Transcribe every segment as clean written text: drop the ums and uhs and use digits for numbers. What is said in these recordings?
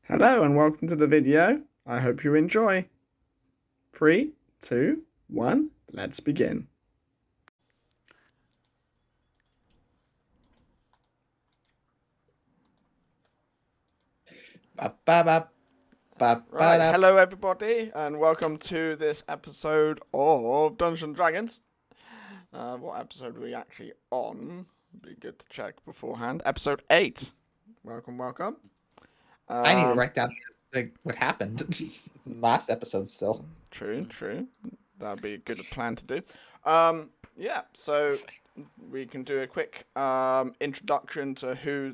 Hello and welcome to the video. I hope you enjoy. 3, 2, 1, let's begin. Right, hello everybody and welcome to this episode of Dungeons and Dragons. What episode are we actually on? Be good to check beforehand. Episode 8. Welcome. I need to write down what happened last episode still. True. That'd be a good plan to do. So we can do a quick introduction to who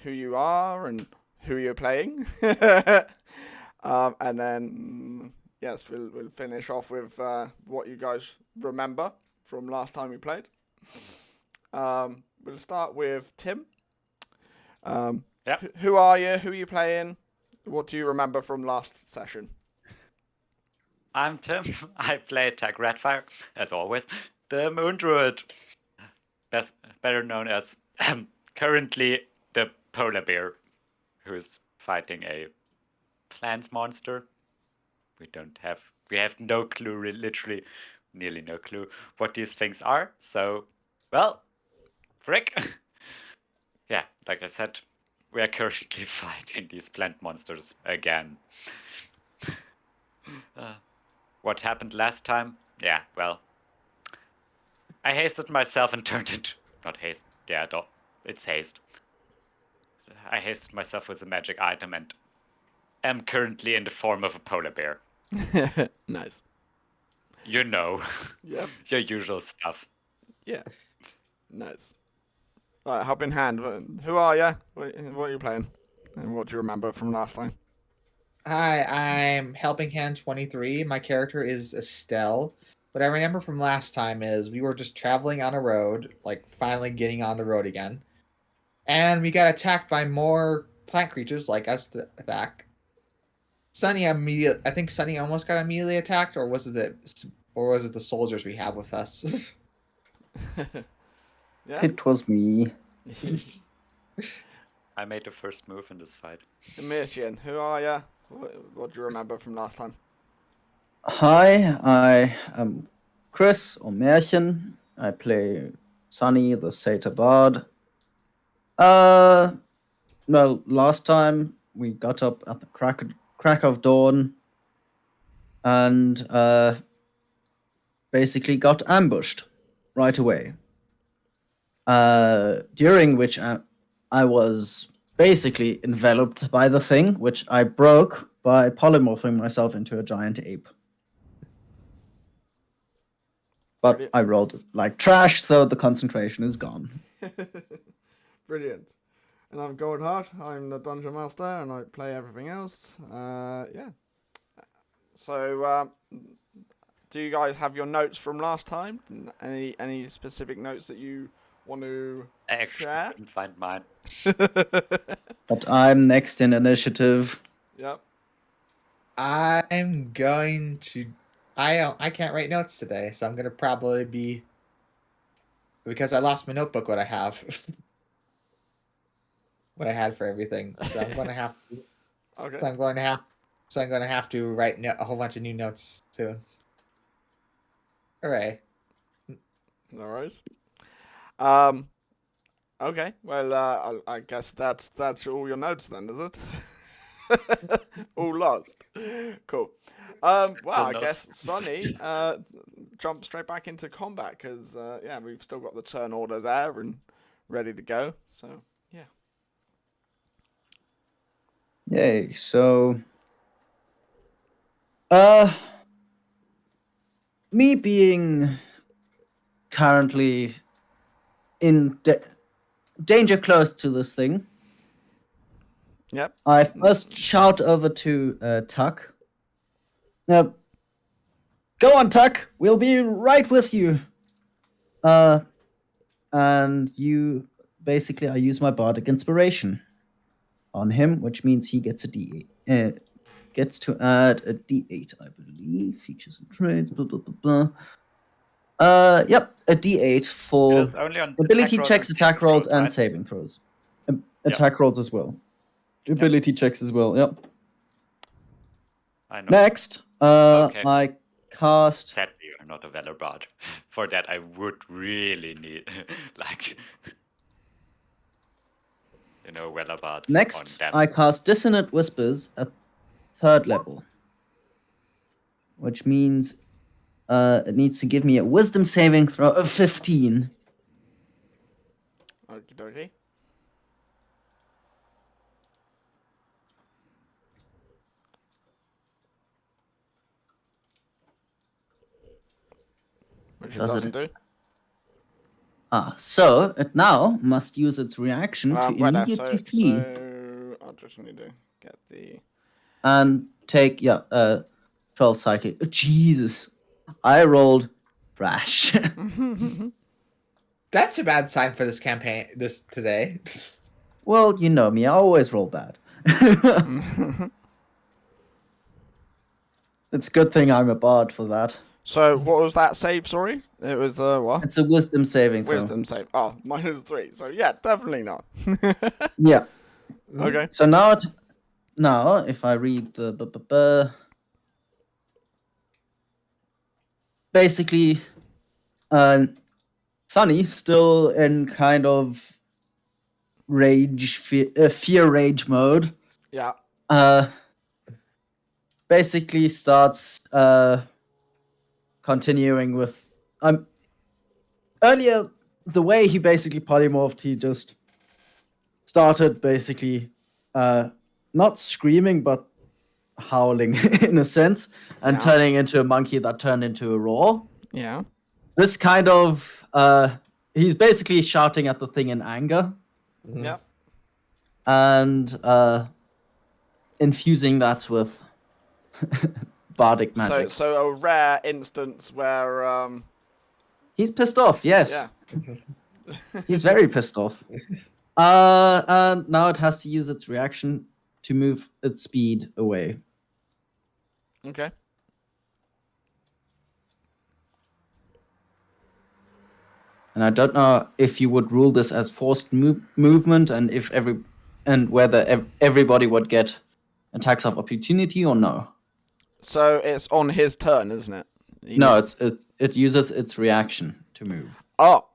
you are and who you're playing. And then yes, we'll finish off with what you guys remember from last time we played. We'll start with Tim. Who are you? Who are you playing? What do you remember from last session? I'm Tim. I play Tag Redfire, as always, the Moon Druid, better known as currently the Polar Bear, who's fighting a plants monster. We have no clue, literally nearly no clue what these things are. So, well, frick. Yeah, like I said, we are currently fighting these plant monsters again. What happened last time? Yeah, well, I hasted myself and turned into... Not haste. Yeah, it's haste. I hasted myself with a magic item and am currently in the form of a polar bear. Nice. You know. Yep. Your usual stuff. Yeah. Nice. Right, Helping Hand. Who are you? What are you playing? And what do you remember from last time? Hi, I'm Helping Hand 23. My character is Estelle. What I remember from last time is we were just traveling on a road, like finally getting on the road again. And we got attacked by more plant creatures like us back. I think Sunny almost got immediately attacked, or was it the soldiers we have with us? Yeah. It was me. I made the first move in this fight. Mirtian, who are you? What do you remember from last time? Hi, I am Chris or Märchen. I play Sunny, the Satyr Bard. Well, last time we got up at the crack of dawn and basically got ambushed right away. During which I was basically enveloped by the thing, which I broke by polymorphing myself into a giant ape. But Brilliant. I rolled like trash, so the concentration is gone. Brilliant. And I'm Goldheart. I'm the Dungeon Master, and I play everything else. Yeah. So, do you guys have your notes from last time? Any specific notes that you want to I actually share? couldn't find mine. But I'm next in initiative. Yep. I'm going to... I can't write notes today, so I'm going to probably be... Because I lost my notebook, what I have. What I had for everything. So I'm going to have to... Okay. So I'm going to have to write a whole bunch of new notes soon. Hooray. No worries. Okay. Well, I guess that's all your notes then, is it? All lost. Cool. Well, I guess Sonny jump straight back into combat because yeah, we've still got the turn order there and ready to go. So yeah. Yay, so me being currently in danger close to this thing. Yep. I first shout over to Tuck. Go on, Tuck. We'll be right with you. And you basically, I use my bardic inspiration on him, which means he gets a D8. Gets to add a D8, I believe. Features and traits. Blah blah blah blah. Yep, a D8 for It is only on ability checks, attack rolls, and right? saving throws. Attack rolls as well. Ability checks as well. Yep. I know. Next, Okay. I cast. Sadly, you're not a Valor Bard. For that, I would really need, like, Valor Bards on Next, them. I cast Dissonant Whispers at 3rd level, which means it needs to give me a Wisdom saving throw of 15. Okie dokie. Which it Does it? doesn't do. So it now must use its reaction to Right there, immediately flee so I'll just need to get the... and take 12 psychic. Jesus, I rolled trash. That's a bad sign for this campaign. This today. Well, you know me, I always roll bad. It's a good thing I'm a bard for that. So what was that save? Sorry, it was what? It's a wisdom saving throw. Wisdom save. Oh, -3. So yeah, definitely not. Yeah. Okay. So now if I read the basically, Sunny still in kind of fear rage mode. Yeah. Basically starts continuing with earlier the way he basically polymorphed, he just started basically not screaming but howling in a sense and turning into a monkey that turned into a roar. Yeah. This kind of he's basically shouting at the thing in anger. Yeah. And infusing that with bardic magic. So a rare instance where He's pissed off, yes. yeah. He's very pissed off. And now it has to use its reaction to move its speed away. Okay. And I don't know if you would rule this as forced movement, and if whether everybody would get attacks of opportunity or no. So it's on his turn, isn't it? No, it uses its reaction to move. Oh,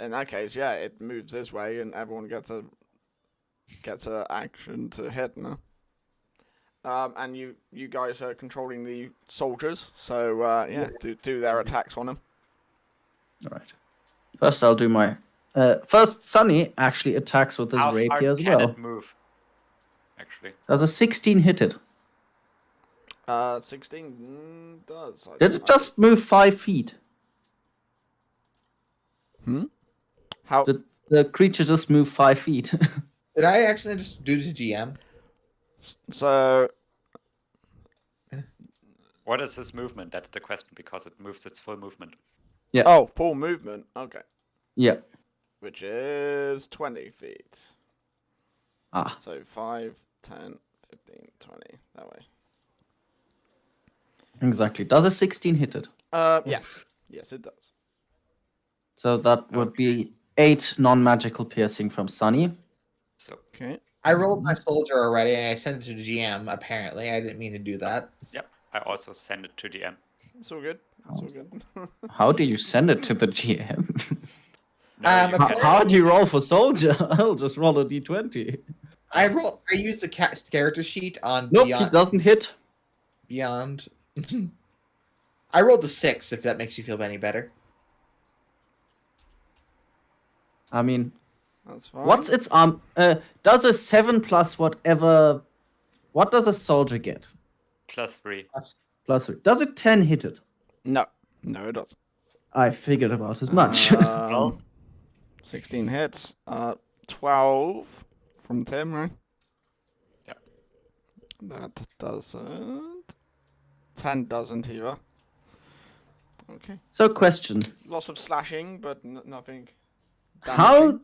in that case, yeah, it moves this way, and everyone gets a action to hit. No. And you guys are controlling the soldiers, so yeah, do their attacks on them. All right. First, I'll do my. First, Sunny actually attacks with his rapier as well. How far can it move? Actually, Does a 16 hit it? 16 does. Did it just move 5 feet? How? Did the creature just move 5 feet? Did I accidentally just do the GM? So. what is his movement? That's the question, because it moves its full movement. Yeah. Oh, full movement. Okay. Yeah. Which is 20 feet. Ah. So 5, 10, 15, 20. That way. Exactly. Does a 16 hit it? Yes. Yes, it does. So that would be 8 non-magical piercing from Sunny. So Okay. I rolled my soldier already, and I sent it to GM. Apparently, I didn't mean to do that. yep, I also send it to DM. It's all good. It's all good. How do you send it to the GM? No, you can- How do you roll for soldier? I'll just roll a d20. I used the character sheet on Nope, Beyond. he doesn't hit. Beyond. I rolled a 6. If that makes you feel any better. I mean, That's fine. what's its does a 7 plus whatever? What does a soldier get? +3. Plus 3. Does it 10 hit it? No. No, it doesn't. I figured about as much. 16 hits. 12 from Tim, right? Yep. That doesn't. 10 doesn't either. Okay. So, question: Lots of slashing, but nothing. How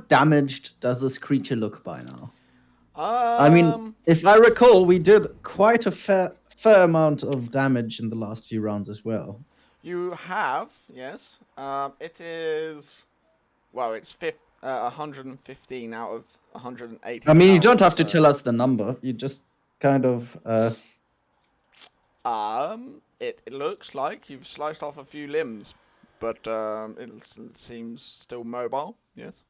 damaged does this creature look by now? I mean, if I recall, we did quite a fair amount of damage in the last few rounds as well. You have, yes. It is. Well, it's 115 out of 180. I mean, you don't have to tell us the number. You just kind of? It looks like you've sliced off a few limbs, but it seems still mobile. Yes.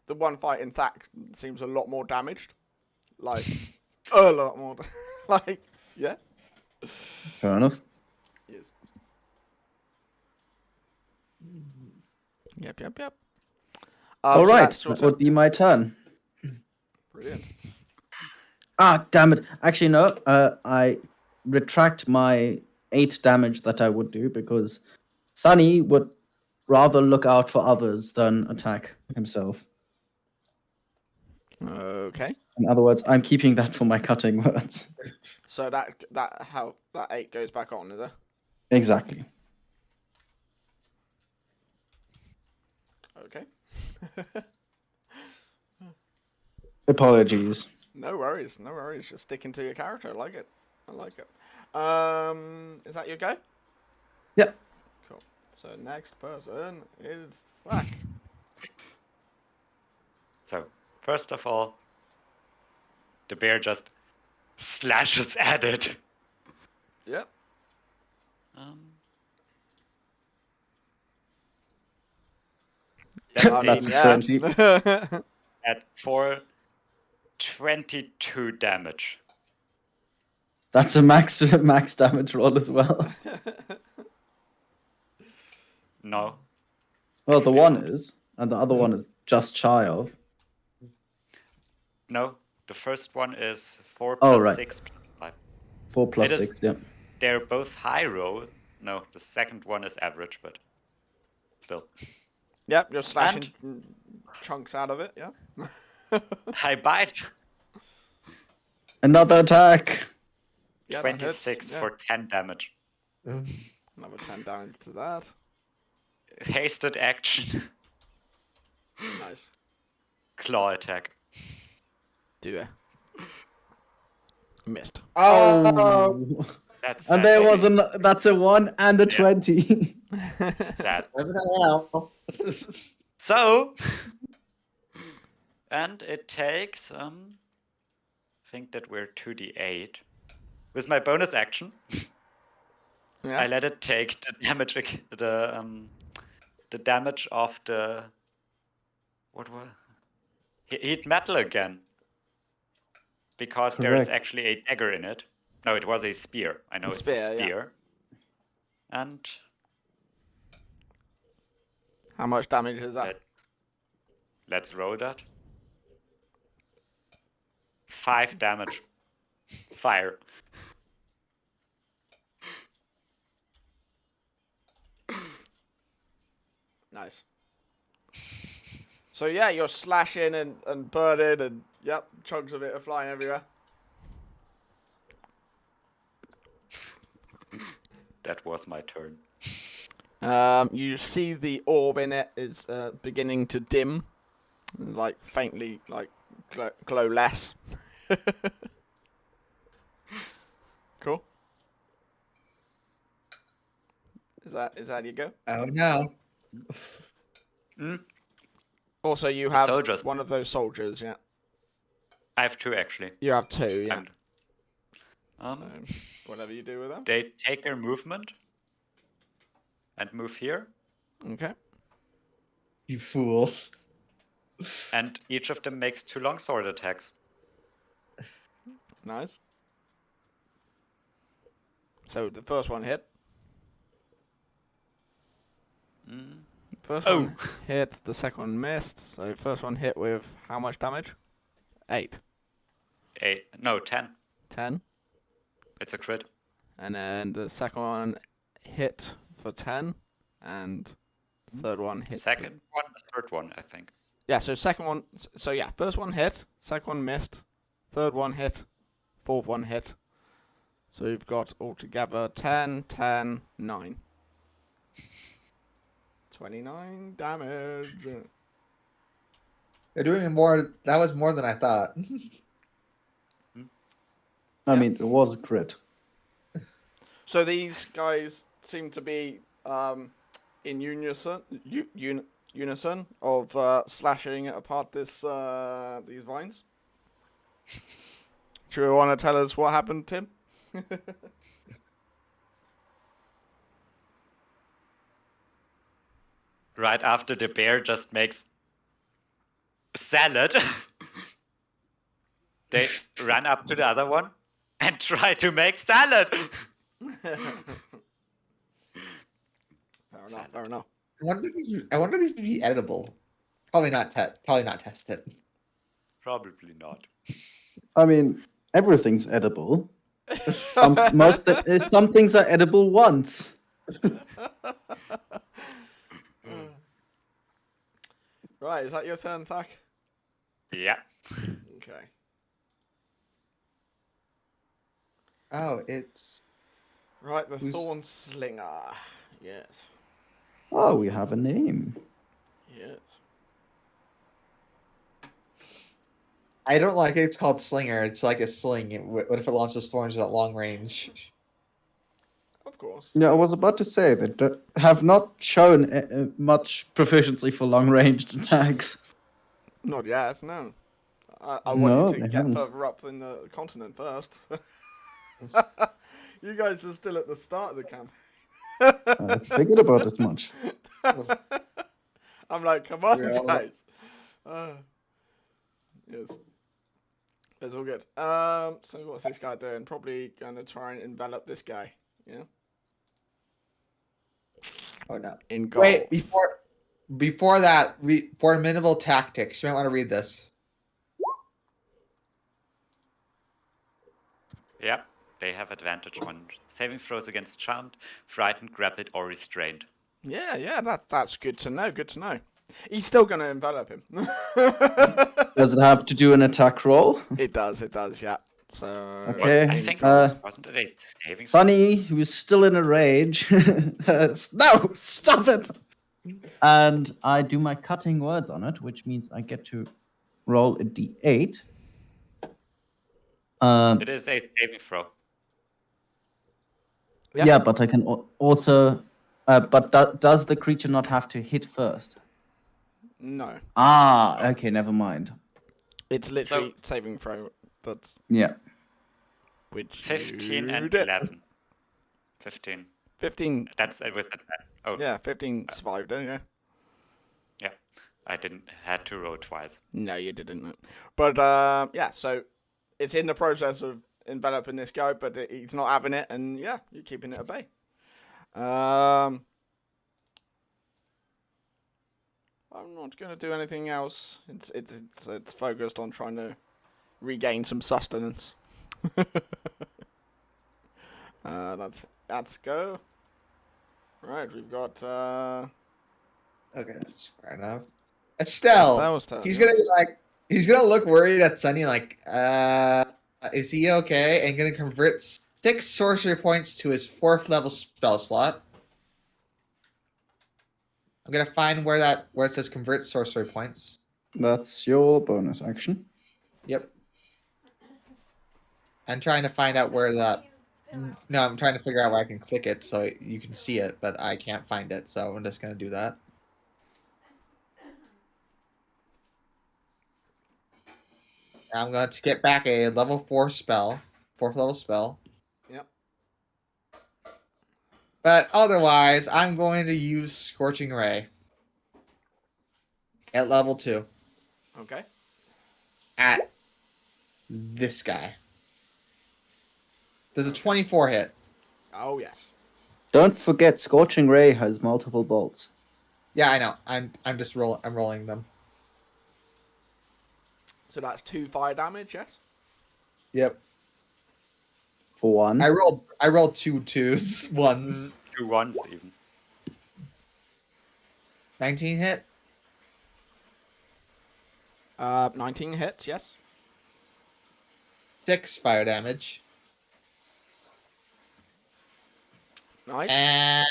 The one fight, in fact, seems a lot more damaged. Like, a lot more. Like, yeah. Fair enough. Yes. Yep. All so right, that's your that would turn, be yes? my turn. Brilliant. Ah, damn it! Actually, no. I retract my 8 damage that I would do because Sunny would rather look out for others than attack himself. Okay. In other words, I'm keeping that for my cutting words. So that 8 goes back on, is it? Exactly. Okay. Apologies. No worries. Just sticking to your character. I like it. Is that your go? Yep. Cool. So next person is Thack. So, first of all, the bear just slashes at it. Yep. That's a 20. At 422 damage. That's a max damage roll as well. No. Well, the actually one not. is, and the other one is just shy of. No, the first one is 4 Oh, plus right. 6 plus 5. 4 plus It is- 6, yeah. They're both high roll. No, the second one is average, but still. Yep, you're slashing chunks out of it, yeah? I bite. Another attack. Yeah, that hits, 26 yeah. for 10 damage. Another 10 damage to that. Hasted action. Nice. Claw attack. Do it. Missed. Oh, That's And sad. there was that's a 1 and a Yeah. 20. Sad. what the hell? So, and it takes, I think that we're 2d8. With my bonus action, Yeah. I let it take the damage, the damage of the, what was, heat metal again. Because there's Correct. actually a dagger in it. No, it was a spear. I know it's a Spear, yeah. spear. And How much damage is that? let's roll that. 5 damage. Fire. Nice. So yeah, you're slashing and burning and yep, chunks of it are flying everywhere. That was my turn. You see the orb in it is beginning to dim, like faintly, like glow less. Cool. Is that you go? Oh no. Also, you The have soldiers. one of those soldiers. Yeah, I have 2 actually. you have 2. Yeah. And, So, whatever you do with them. they take their movement and move here. Okay. You fool. And each of them makes 2 longsword attacks. Nice. So the first one hit. First Oh. one hit. The second one missed. So first one hit with how much damage? 8. 10. 10. It's a crit. And then the second one hit for 10. And the third one hit. Second one, the third one, I think. Yeah, so second one. So yeah, first one hit. Second one missed. Third one hit. Fourth one hit. So you've got altogether 10, 10, 9. 29 damage. They're doing more. That was more than I thought. I mean, it was a crit. So these guys seem to be in unison of slashing apart these vines. Do you want to tell us what happened, Tim? Right after the bear just makes salad, they run up to the other one and try to make salad. Fair enough. Fair enough. I wonder if these would be edible. Probably not. Probably not tested. Probably not. I mean, everything's edible. Some things are edible once. Right, is that your turn, Thak? Yeah. Okay. Oh, it's Right, the Thorn Slinger. Yes. Oh, we have a name. Yes. I don't like it. It's called Slinger. It's like a sling. What if it launches thorns at long range? Of course. Yeah, I was about to say that they have not shown much proficiency for long-ranged attacks. Not yet, no. I No, want you to they get haven't. further up in the continent first. You guys are still at the start of the camp. I figured about as much. I'm like, come on, Yeah. guys. Yes. It's all good. So what's this guy doing? Probably going to try and envelop this guy. Yeah. Oh no! In gold. Wait, before that, formidable tactics. You might want to read this. Yep. They have advantage on saving throws against charmed, frightened, grappled, or restrained. Yeah, that's good to know. Good to know. He's still going to envelop him. Does it have to do an attack roll? It does, yeah. So Okay. I think wasn't it a saving? Sonny, who is still in a rage. No, stop it! And I do my cutting words on it, which means I get to roll a d8. It is a saving throw. Yeah, but I can also. But does the creature not have to hit first? No. Ah, okay, never mind. It's literally saving throw, but Yeah. which 15 you and did. 11. 15. 15. That's it with the oh Yeah, 15 survived, don't you? yeah. I didn't had to roll twice. No, you didn't. No. But yeah, so it's in the process of enveloping this guy, but he's not having it, and yeah, you're keeping it at bay. I'm not going to do anything else. It's focused on trying to regain some sustenance. That's go. Right, we've got Okay, that's fair enough. Estelle. Estelle's turn, He's yeah. gonna be like, he's gonna look worried at Sunny, like, is he okay? And gonna convert 6 sorcery points to his 4th level spell slot. I'm gonna find where it says convert sorcery points. That's your bonus action. Yep. I'm trying to find out where that. No, I'm trying to figure out where I can click it so you can see it, but I can't find it, so I'm just gonna do that. I'm going to get back a level 4 spell, 4th level spell. Yep. But otherwise, I'm going to use Scorching Ray at level 2 Okay. at this guy. There's a 24 hit. Oh yes. Don't forget, Scorching Ray has multiple bolts. Yeah, I know. I'm just rolling them. So that's 2 fire damage, yes? Yep. For one. I rolled 2 2s, ones. 2 ones even. 19 hit. 19 hits, yes. 6 fire damage. Nice.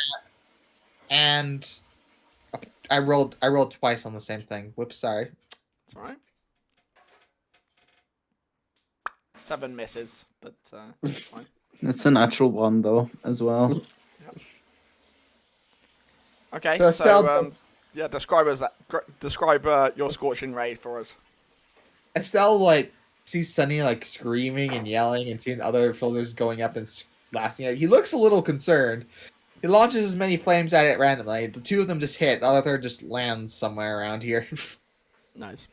And I rolled twice on the same thing. Whoops, sorry. It's alright. 7 misses, but it's fine. It's a natural one, though, as well. Okay, So so Estelle- yeah, describe your Scorching Ray for us. Estelle like see Sunny like screaming and yelling, and seeing other soldiers going up and blasting it. He looks a little concerned. He launches as many flames at it randomly. The two of them just hit. The other just lands somewhere around here. Nice.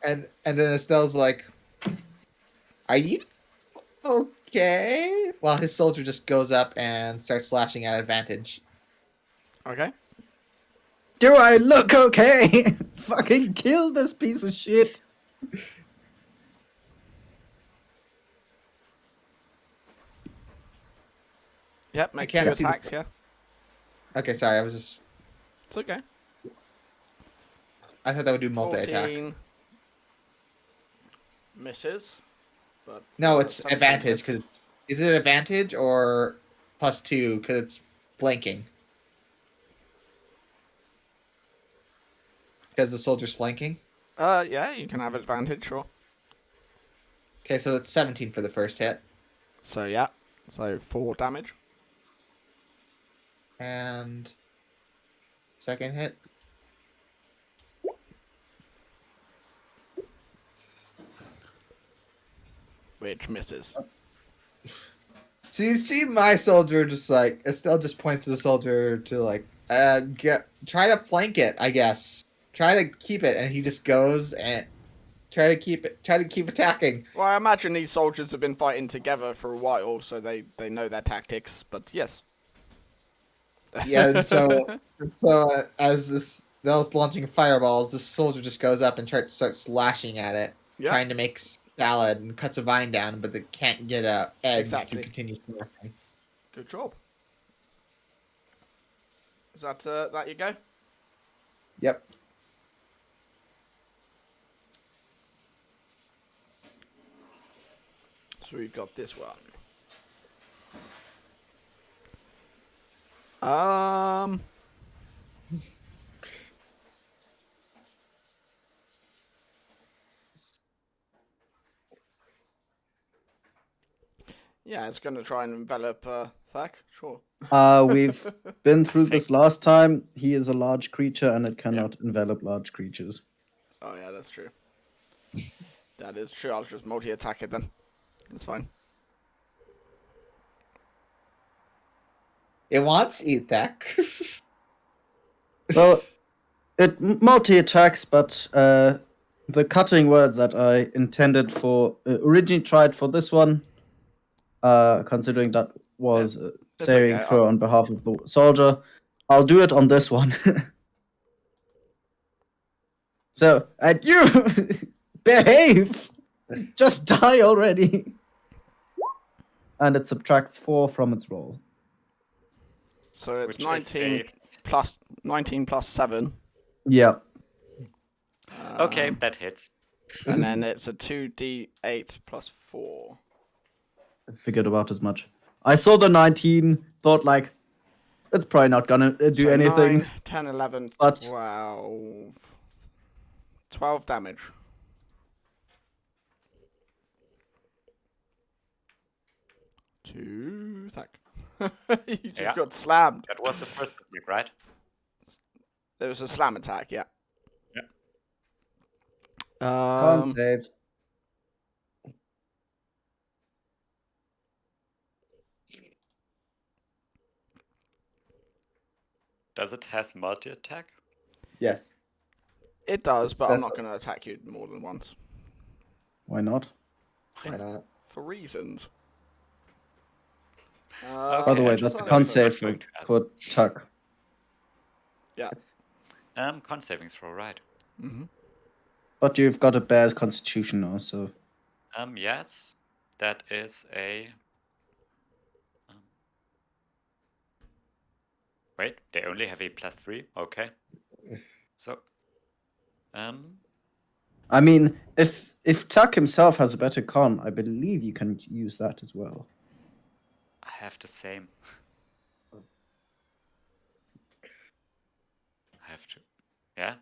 And then Estelle's like, "Are you okay?" While his soldier just goes up and starts slashing at advantage. Okay. Do I look okay? Fucking kill this piece of shit. Yep, make can't 2 see the- attacks, yeah. Okay, sorry, It's okay. I thought that would do multi-attack. 14 misses. But No, it's 17 advantage, hits. because is it advantage or +2, because it's flanking? Because the soldier's flanking? Yeah, you can have advantage, sure. Okay, so it's 17 for the first hit. So, yeah. So, 4 damage. And second hit. Which misses. So you see my soldier just like, Estelle just points to the soldier to like, try to flank it, I guess. Try to keep it, and he just goes and try to keep attacking. Well, I imagine these soldiers have been fighting together for a while, so they know their tactics, but yes. Yeah, and so as this Estelle's launching fireballs, this soldier just goes up and starts slashing at it, Yeah. trying to make salad and cuts a vine down, but they can't get a edge Exactly. to continue smashing. Good job. Is that you go? Yep. So we've got this one. Yeah, it's going to try and envelop Thak, sure. We've been through this last time. He is a large creature and it cannot envelop large creatures. Oh, yeah, that's true. That is true. I'll just multi-attack it then. That's fine. It wants Ethos. Well, it multi-attacks, but the cutting words that I intended for, originally tried for this one, considering that was saving okay. throw on behalf of the soldier, I'll do it on this one. So, and you behave! Just die already! And it subtracts 4 from its roll. So it's Which is 19 plus 7. Yeah. Okay, that hits. And then it's a 2d8 plus 4. I figured about as much. I saw the 19, thought like, it's probably not gonna do So anything. 9, 10, 11, But- 12. 12 damage. To Thak. You just Yeah. got slammed. That was the first attack, right? There was a slam attack, yeah. Yeah. Can't save. Does it has multi-attack? Yes. It does, but I'm That's- not going to attack you more than once. Why not? Why not? For reasons. By the way, Okay, that's a so con that's save not for, going to happen. for Tuck. Yeah. Con saving throw, right? Mm-hmm. But you've got a bear's constitution now, so. Yes, that is a. Wait, they only have a +3. Okay. So, I mean, if Tuck himself has a better con, I believe you can use that as well. I have the same. I have to. Yeah.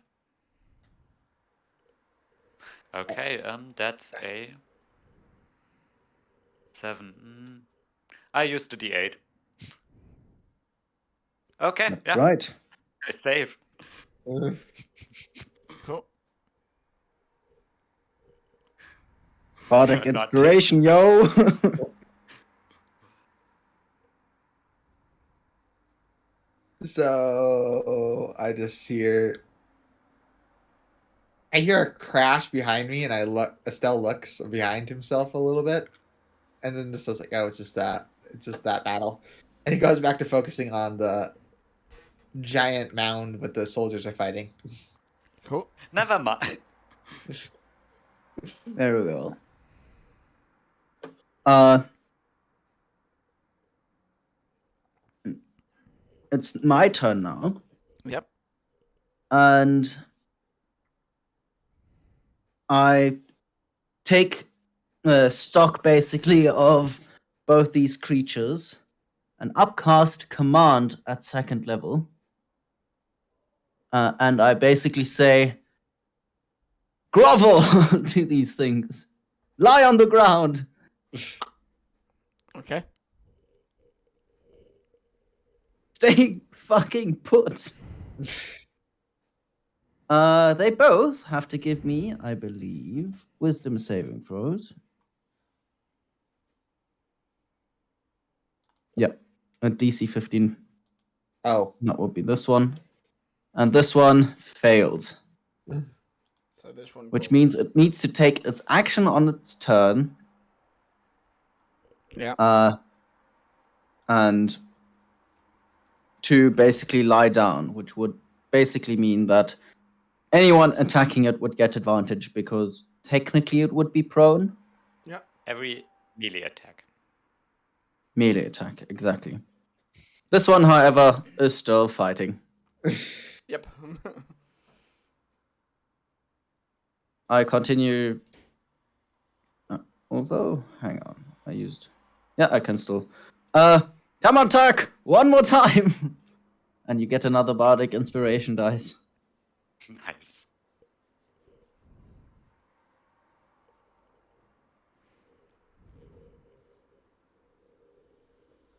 Okay. That's a 7. I used the D8. Okay. That's Yeah. right. I save. Cool. Bardic Not inspiration, yo! So I just hear. I hear a crash behind me, and I look. Estelle looks behind himself a little bit, and then just says like, "Oh, it's just that. It's just that battle." And he goes back to focusing on the giant mound that the soldiers are fighting. Cool. Never mind. Very well. It's my turn now. Yep. And I take stock basically of both these creatures and upcast command at 2nd level. And I basically say, grovel to these things. Lie on the ground. Okay. Stay fucking put. They both have to give me, I believe, wisdom saving throws. Yep. A DC 15. Oh, That would be this one. And this one fails. So this one. Which means it needs to take its action on its turn. Yeah. And to basically lie down, which would basically mean that anyone attacking it would get advantage because technically it would be prone. Yeah. Every melee attack. Melee attack, exactly. This one, however, is still fighting. Yep. I continue. Although, hang on, Yeah, I can still. Come on, Tuck! One more time! And you get another bardic inspiration dice. Nice.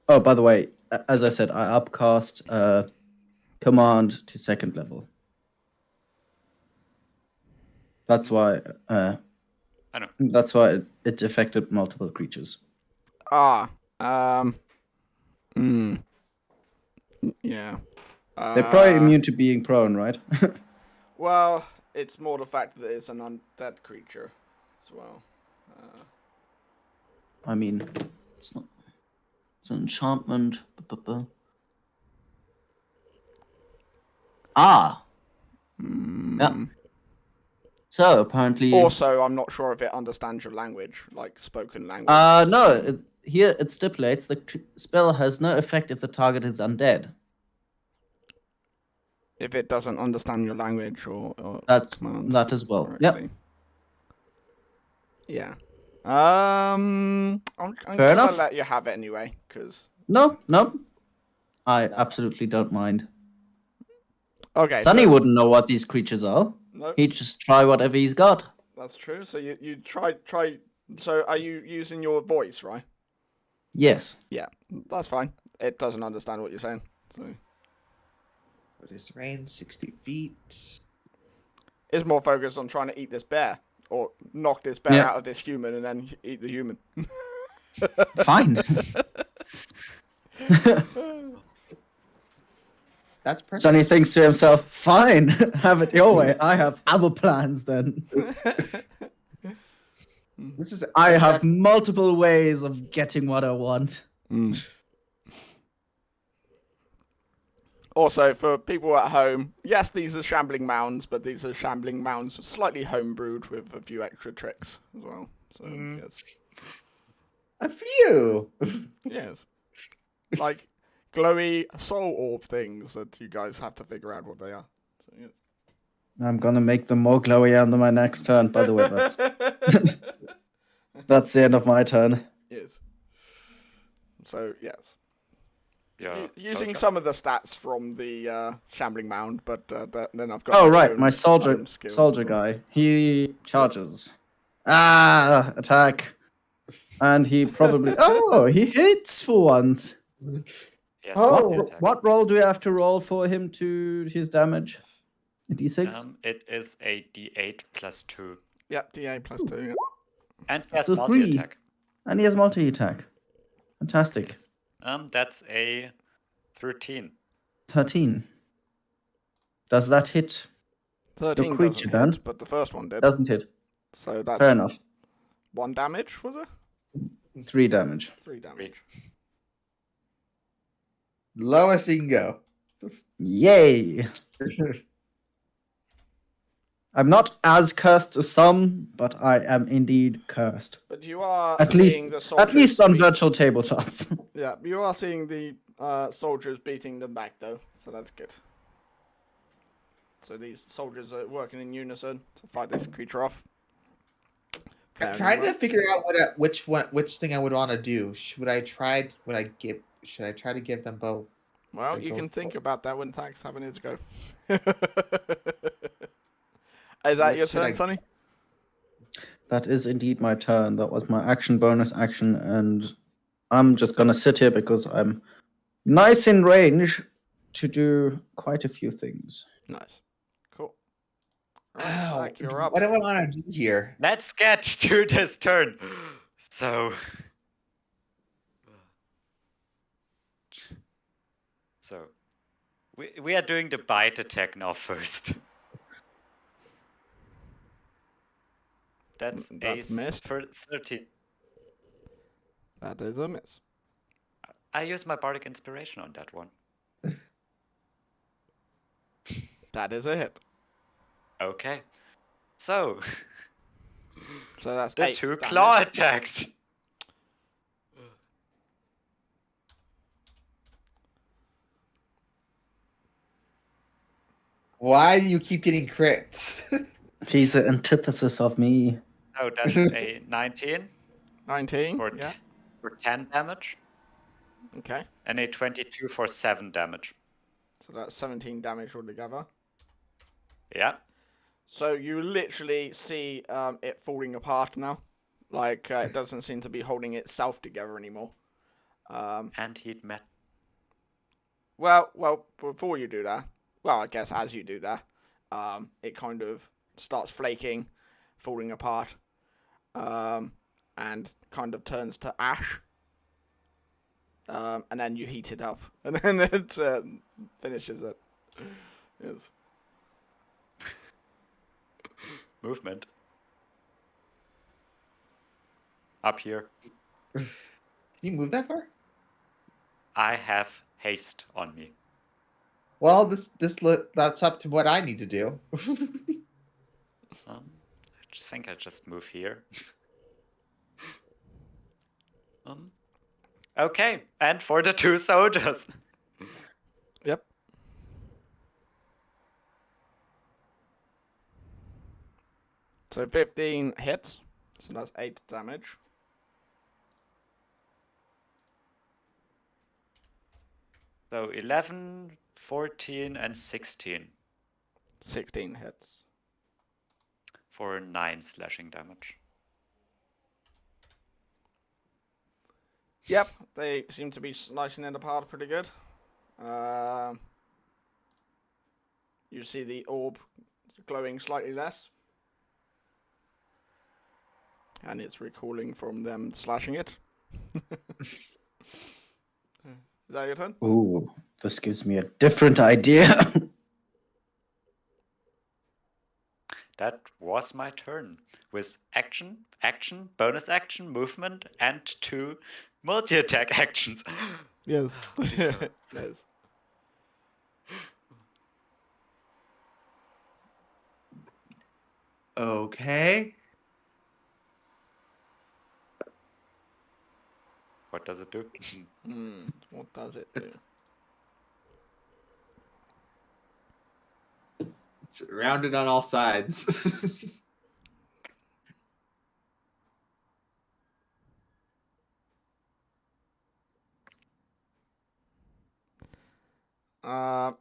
Oh, by the way, as I said, I upcast command to 2nd level. That's why. I know. That's why it affected multiple creatures. Yeah. They're probably immune to being prone, right? Well, it's more the fact that it's an undead creature as well. I mean, it's not. It's an enchantment. Ah. Yeah. So apparently. Also, I'm not sure if it understands your language, like spoken language. No. Here it stipulates the spell has no effect if the target is undead. If it doesn't understand your language or commands that as well. Correctly. Yep. Yeah. I'm Fair gonna enough. let you have it anyway, because. No. I absolutely don't mind. Okay. Sonny wouldn't know what these creatures are. No. He'd just try whatever he's got. That's true. So you try. So are you using your voice, right? Yes. Yeah, that's fine. It doesn't understand what you're saying. So. what is the range? 60 feet. It's more focused on trying to eat this bear, or knock this bear out of this human and then eat the human. Fine. That's perfect. Sonny thinks to himself, fine, have it your way. I have other plans then. I have multiple ways of getting what I want. Also, for people at home, yes, these are shambling mounds, but these are shambling mounds slightly homebrewed with a few extra tricks as well. So, yes. A few. Yes. Like glowy soul orb things that you guys have to figure out what they are. So, yes. I'm gonna make them more glowy under my next turn, by the way. That's the end of my turn. Yes. So, yes. Yeah. Using some of the stats from the shambling mound, but then I've got. Oh right, my soldier well. guy. He charges. Attack. And he probably he hits for once. Yes, What roll do we have to roll for him to his damage? A D6? It is a D8 plus 2. Yep, D8 plus 2. Yeah. And he has So multi 3. attack. And he has multi-attack. Fantastic. That's a 13. 13. Does that hit 13 your creature doesn't then? hit, but the first one did. Doesn't hit. So Fair that's enough. 1 damage, was it? 3 damage. 3 damage. Lowest you can go. Yay! I'm not as cursed as some, but I am indeed cursed. But you are At seeing least, the soldiers. at least on virtual tabletop. Yeah, you are seeing the soldiers beating them back, though, so that's good. So these soldiers are working in unison to fight this creature off. I'm trying to figure out which thing I would want to do. Should I try to give them both? Well, Or you go can think for- about that when Thax having his go. Is that What your should turn, I- Sonny? That is indeed my turn. That was my action, bonus action, and I'm just gonna sit here because I'm nice in range to do quite a few things. Nice. Cool. Alright, Ow, Zach, you're up. what do I want to do here? Let's get to this turn. So we are doing the bite attack now first. That's missed. 13. That is a miss. I use my bardic inspiration on that one. That is a hit. Okay. So So that's the 8 2 damage. claw attacks. Why do you keep getting crits? He's the antithesis of me. Oh, that's a 19 19. for, Yeah. for 10 damage, Okay. and a 22 for 7 damage. So that's 17 damage altogether. Yeah. So you literally see it falling apart now. Like, it doesn't seem to be holding itself together anymore. And he'd met. Well, before you do that, well, I guess as you do that, it kind of starts flaking, falling apart, and kind of turns to ash. And then you heat it up, and then it finishes it. Yes. Movement. Up here. Can you move that far? I have haste on me. Well, that's up to what I need to do. I just think I just move here. Okay, and for the 2 soldiers. Yep. So 15 hits. So that's 8 damage. So 11, 14, and 16 16 hits. for 9 slashing damage. Yep, they seem to be slicing it apart pretty good. You see the orb glowing slightly less. And it's recalling from them slashing it. Is that your turn? Ooh, this gives me a different idea. That was my turn. With action, bonus action, movement, and 2 multi-attack actions. Yes. So- Yes. Okay. What does it do? What does it do? It's rounded on all sides.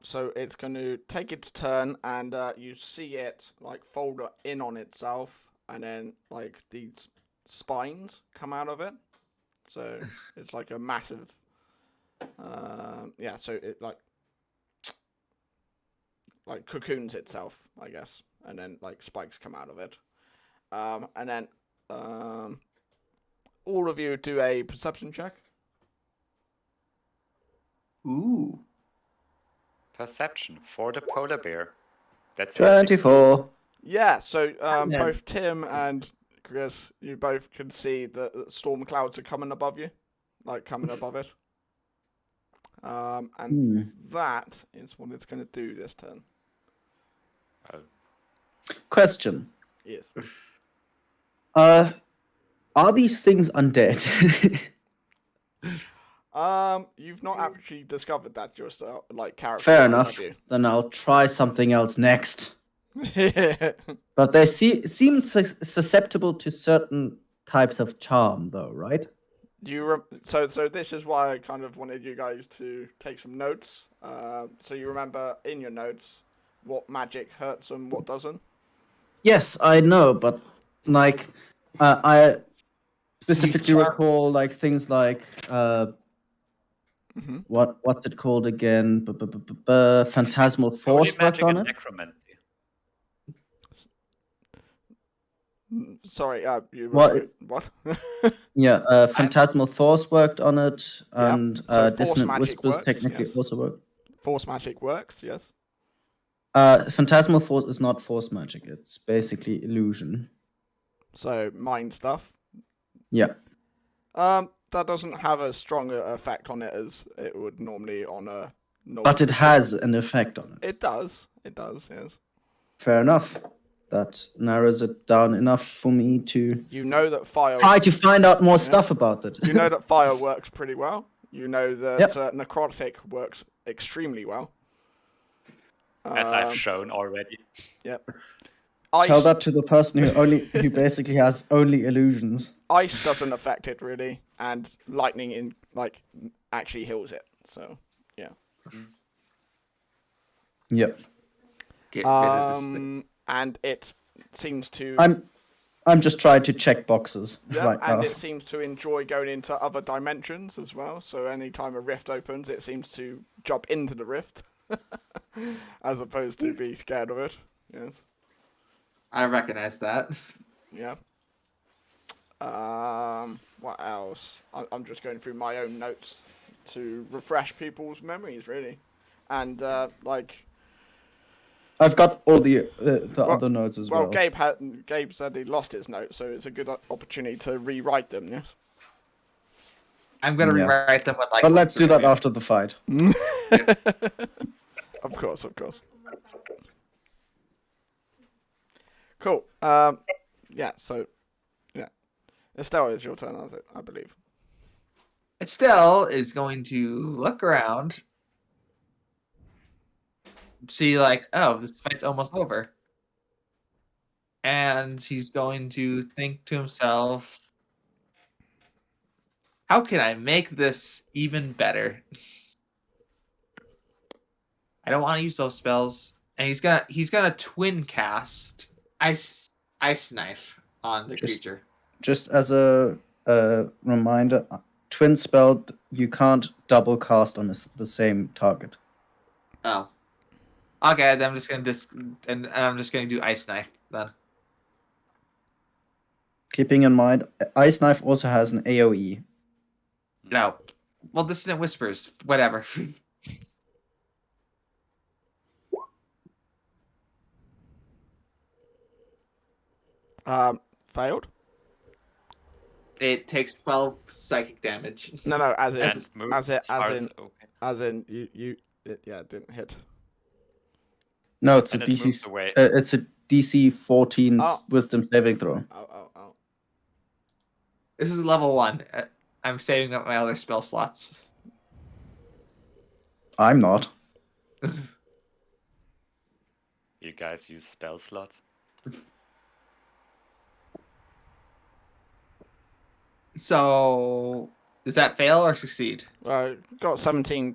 So it's going to take its turn, and you see it like fold in on itself, and then like these spines come out of it. So it's like a massive, yeah. So it like cocoons itself, I guess, and then like spikes come out of it, and then All of you do a perception check. Ooh. Perception for the polar bear. That's 24. Yeah, so Yeah. both Tim and Chris, you both can see that storm clouds are coming above you, like coming above it. And that is what it's going to do this turn. Question. Yes. Are these things undead? You've not actually discovered that just like character. Fair enough. Have you? Then I'll try something else next. Yeah. But they seem susceptible to certain types of charm, though, right? So this is why I kind of wanted you guys to take some notes. So you remember in your notes what magic hurts and what doesn't. Yes, I know, but like, I specifically recall like things like what's it called again? Phantasmal Holy Force worked magic on and it. necromancy. Sorry, you What? what? Yeah, Phantasmal Force worked on it, Yep, and so Force Dissonant magic Whispers works, technically yes. also work. Force magic works, yes. Phantasmal Force is not force magic; it's basically illusion. So mind stuff. Yeah. That doesn't have a stronger effect on it as it would normally on a normal. But it has an effect on it. It does. It does, yes. Fair enough. That narrows it down enough for me to You know that fire. try to find out more stuff about it. You know that fire works pretty well. You know that Yep. necrotic works extremely well. As I've shown already. Yep. Tell that to the person who basically has only illusions. Ice doesn't affect it really, and lightning actually heals it. So yeah. Yep. Get rid of this thing. And it seems to. I'm just trying to check boxes right and now. it seems to enjoy going into other dimensions as well. So anytime a rift opens, it seems to jump into the rift, as opposed to be scared of it. Yes. I recognize that. Yeah. What else? I'm just going through my own notes to refresh people's memories, really, and I've got all the other notes as well. Well, Gabe said he lost his notes, so it's a good opportunity to rewrite them. Yes. I'm gonna rewrite them with But let's do that after the fight. Of course. Cool. Yeah. So, yeah. Estelle, it's your turn, I believe. Estelle is going to look around, see oh, this fight's almost over, and he's going to think to himself, how can I make this even better? I don't want to use those spells, and he's gonna twin cast ice knife on the creature. Just as a reminder, twin spell you can't double cast on the same target. Oh, okay. Then I'm just gonna do ice knife then. Keeping in mind, ice knife also has an AOE. No, well, this isn't whispers. Whatever. Failed. It takes 12 psychic damage. No, as in it didn't hit. No, it's a And it moves DC. away. It's a DC 14 Wisdom saving throw. Oh. This is level 1. I'm saving up my other spell slots. I'm not. You guys use spell slots? So, does that fail or succeed? Got 17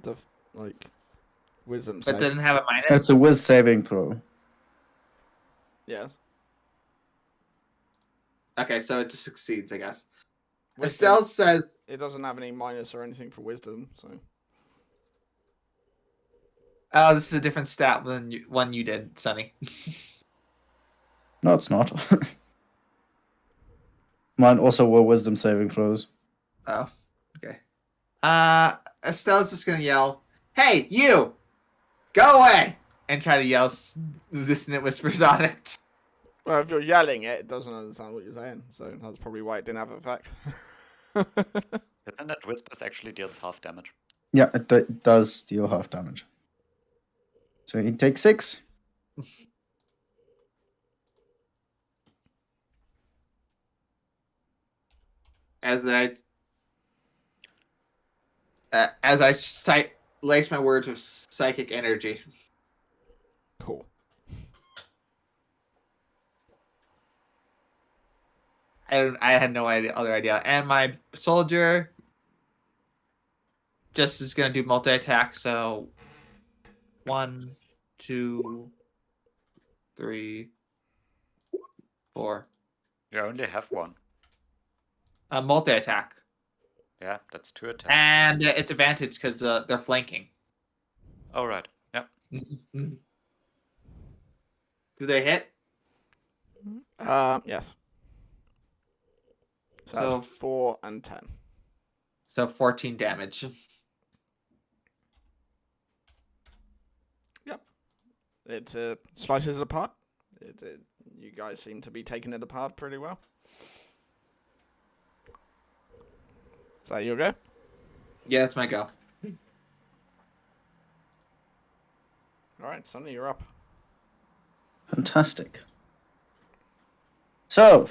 wisdom. But save. didn't have a minus? It's a Wiz saving throw. Yes. Okay, so it just succeeds, I guess. Wisdom, Estelle says... It doesn't have any minus or anything for wisdom, so... Oh, this is a different stat than one you did, Sonny. No, it's not. Mine also were wisdom saving throws. Oh, okay. Estelle's just gonna yell, "Hey, you! Go away!" and try to yell dissonant whispers on it. Well, if you're yelling it doesn't understand what you're saying, so that's probably why it didn't have effect. Isn't that whispers actually deals half damage? Yeah, it does deal half damage. So he takes 6. As I lace my words with psychic energy. Cool. I had no other idea. And my soldier just is gonna do multi attack. So 1, 2, 3, 4. You only have one. Multi attack, Yeah, that's 2 attacks. and it's advantage because they're flanking. Oh, right. Yep. Do they hit? Yes. So that's So 4 and 10. so 14 damage. Yep. It slices it apart. You guys seem to be taking it apart pretty well. Is that your go? Yeah, that's my go. Alright, Sonny, you're up. Fantastic. So,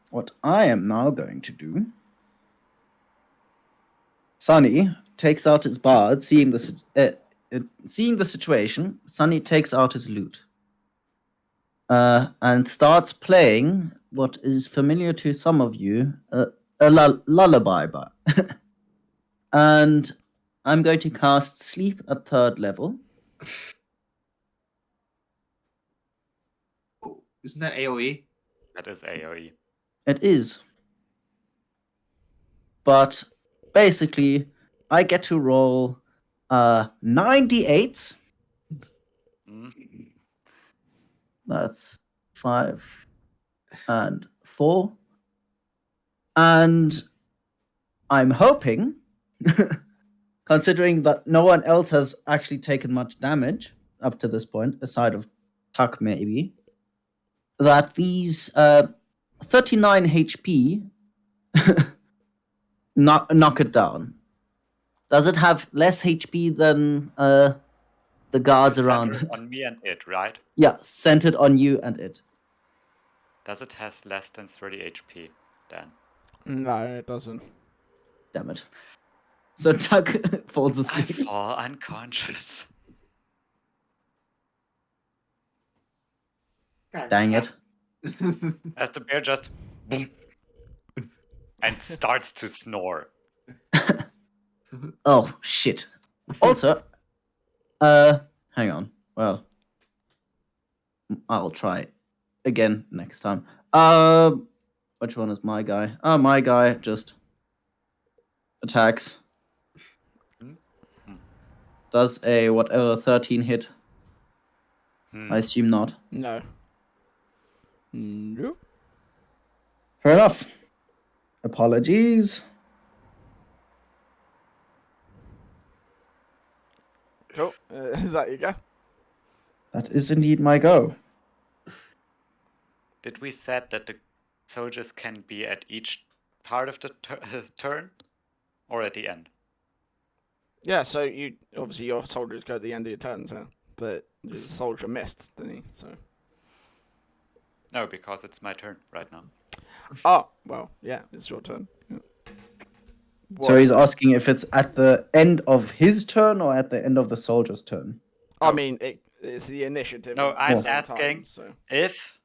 what I am now going to do... Sunny takes out his bard, seeing the situation. Sunny takes out his lute. And starts playing what is familiar to some of you, a lullaby. And I'm going to cast Sleep at 3rd level. Isn't that AoE? That is AoE. It is. But basically, I get to roll 98. Mm. That's 5 and 4. And I'm hoping, considering that no one else has actually taken much damage up to this point, aside of Tuck maybe, that these 39 HP knock it down. Does it have less HP than the guards You're around centered it? on me and it, right? Yeah, centered on you and it. Does it has less than 30 HP, Dan? No, it doesn't. Damn it. So Tuck falls I asleep. fall unconscious. Dang it. As the bear just boom and starts to snore. Oh, shit. Also, hang on. Well, I'll try again next time. Which one is my guy? Oh, my guy just attacks. Does a whatever 13 hit? I assume not. No. Nope. Fair enough. Apologies. Cool. Is that your go? That is indeed my go. Did we said that the soldiers can be at each part of the turn, or at the end? Yeah, so you obviously your soldiers go at the end of your turn, so but the soldier missed, didn't he? So No, because it's my turn right now. oh well, yeah, it's your turn. Yeah. So he's asking if it's at the end of his turn or at the end of the soldier's turn. I mean, it's the initiative. No, at the I'm same asking time, so. if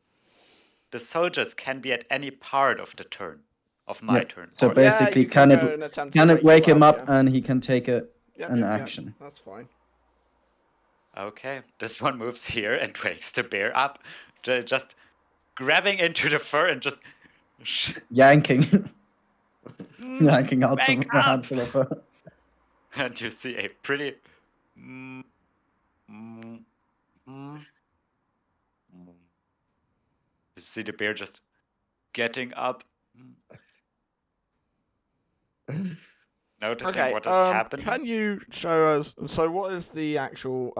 the soldiers can be at any part of the turn of my turn. So or- basically, you can go it and attempt can to it wake you him up yeah. and he can take an Yep, action? That's fine. Okay, this one moves here and wakes the bear up, just grabbing into the fur and just Yanking. Yanking out wake a up! handful of her. And you see a pretty you see the bear just getting up, noticing what is happening. Can you show us? So, what is the actual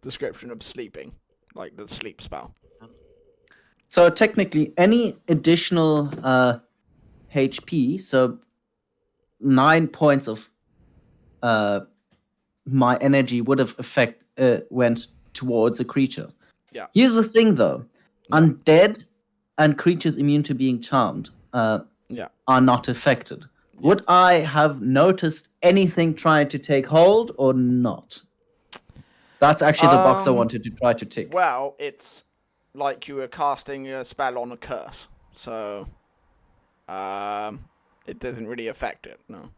description of sleeping, like the sleep spell? So technically, any additional HP, so 9 points of my energy would have went towards a creature. Yeah. Here's the thing, though: undead and creatures immune to being charmed are not affected. Would I have noticed anything trying to take hold or not? That's actually the box I wanted to try to tick. Well, it's like you were casting a spell on a curse, so it doesn't really affect it. No.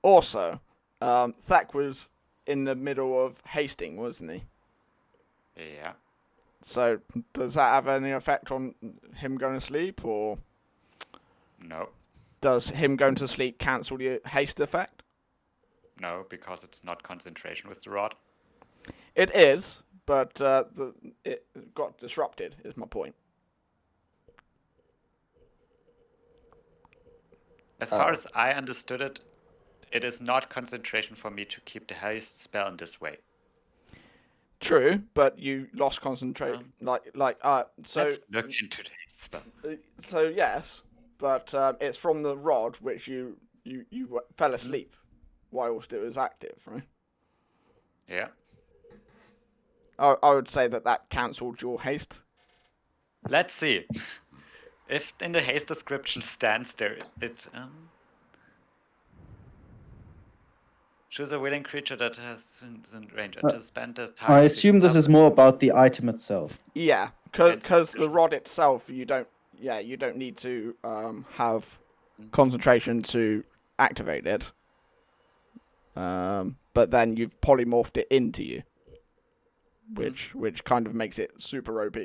Also, Thak was in the middle of hasting, wasn't he? Yeah. So does that have any effect on him going to sleep, or No. does him going to sleep cancel the haste effect? No, because it's not concentration with the rod. It is, but it got disrupted, is my point. As far as I understood it, it is not concentration for me to keep the haste spell in this way. True, but you lost concentration. So Let's look into the haste spell. So yes, but it's from the rod which you fell asleep whilst it was active, right? Yeah. I would say that cancelled your haste. Let's see. If in the haste description stands there, choose a willing creature that has in range to spend the time. I assume this is more about the item itself. Yeah, because the rod itself, you don't need to have concentration to activate it. But then you've polymorphed it into you, which kind of makes it super OP.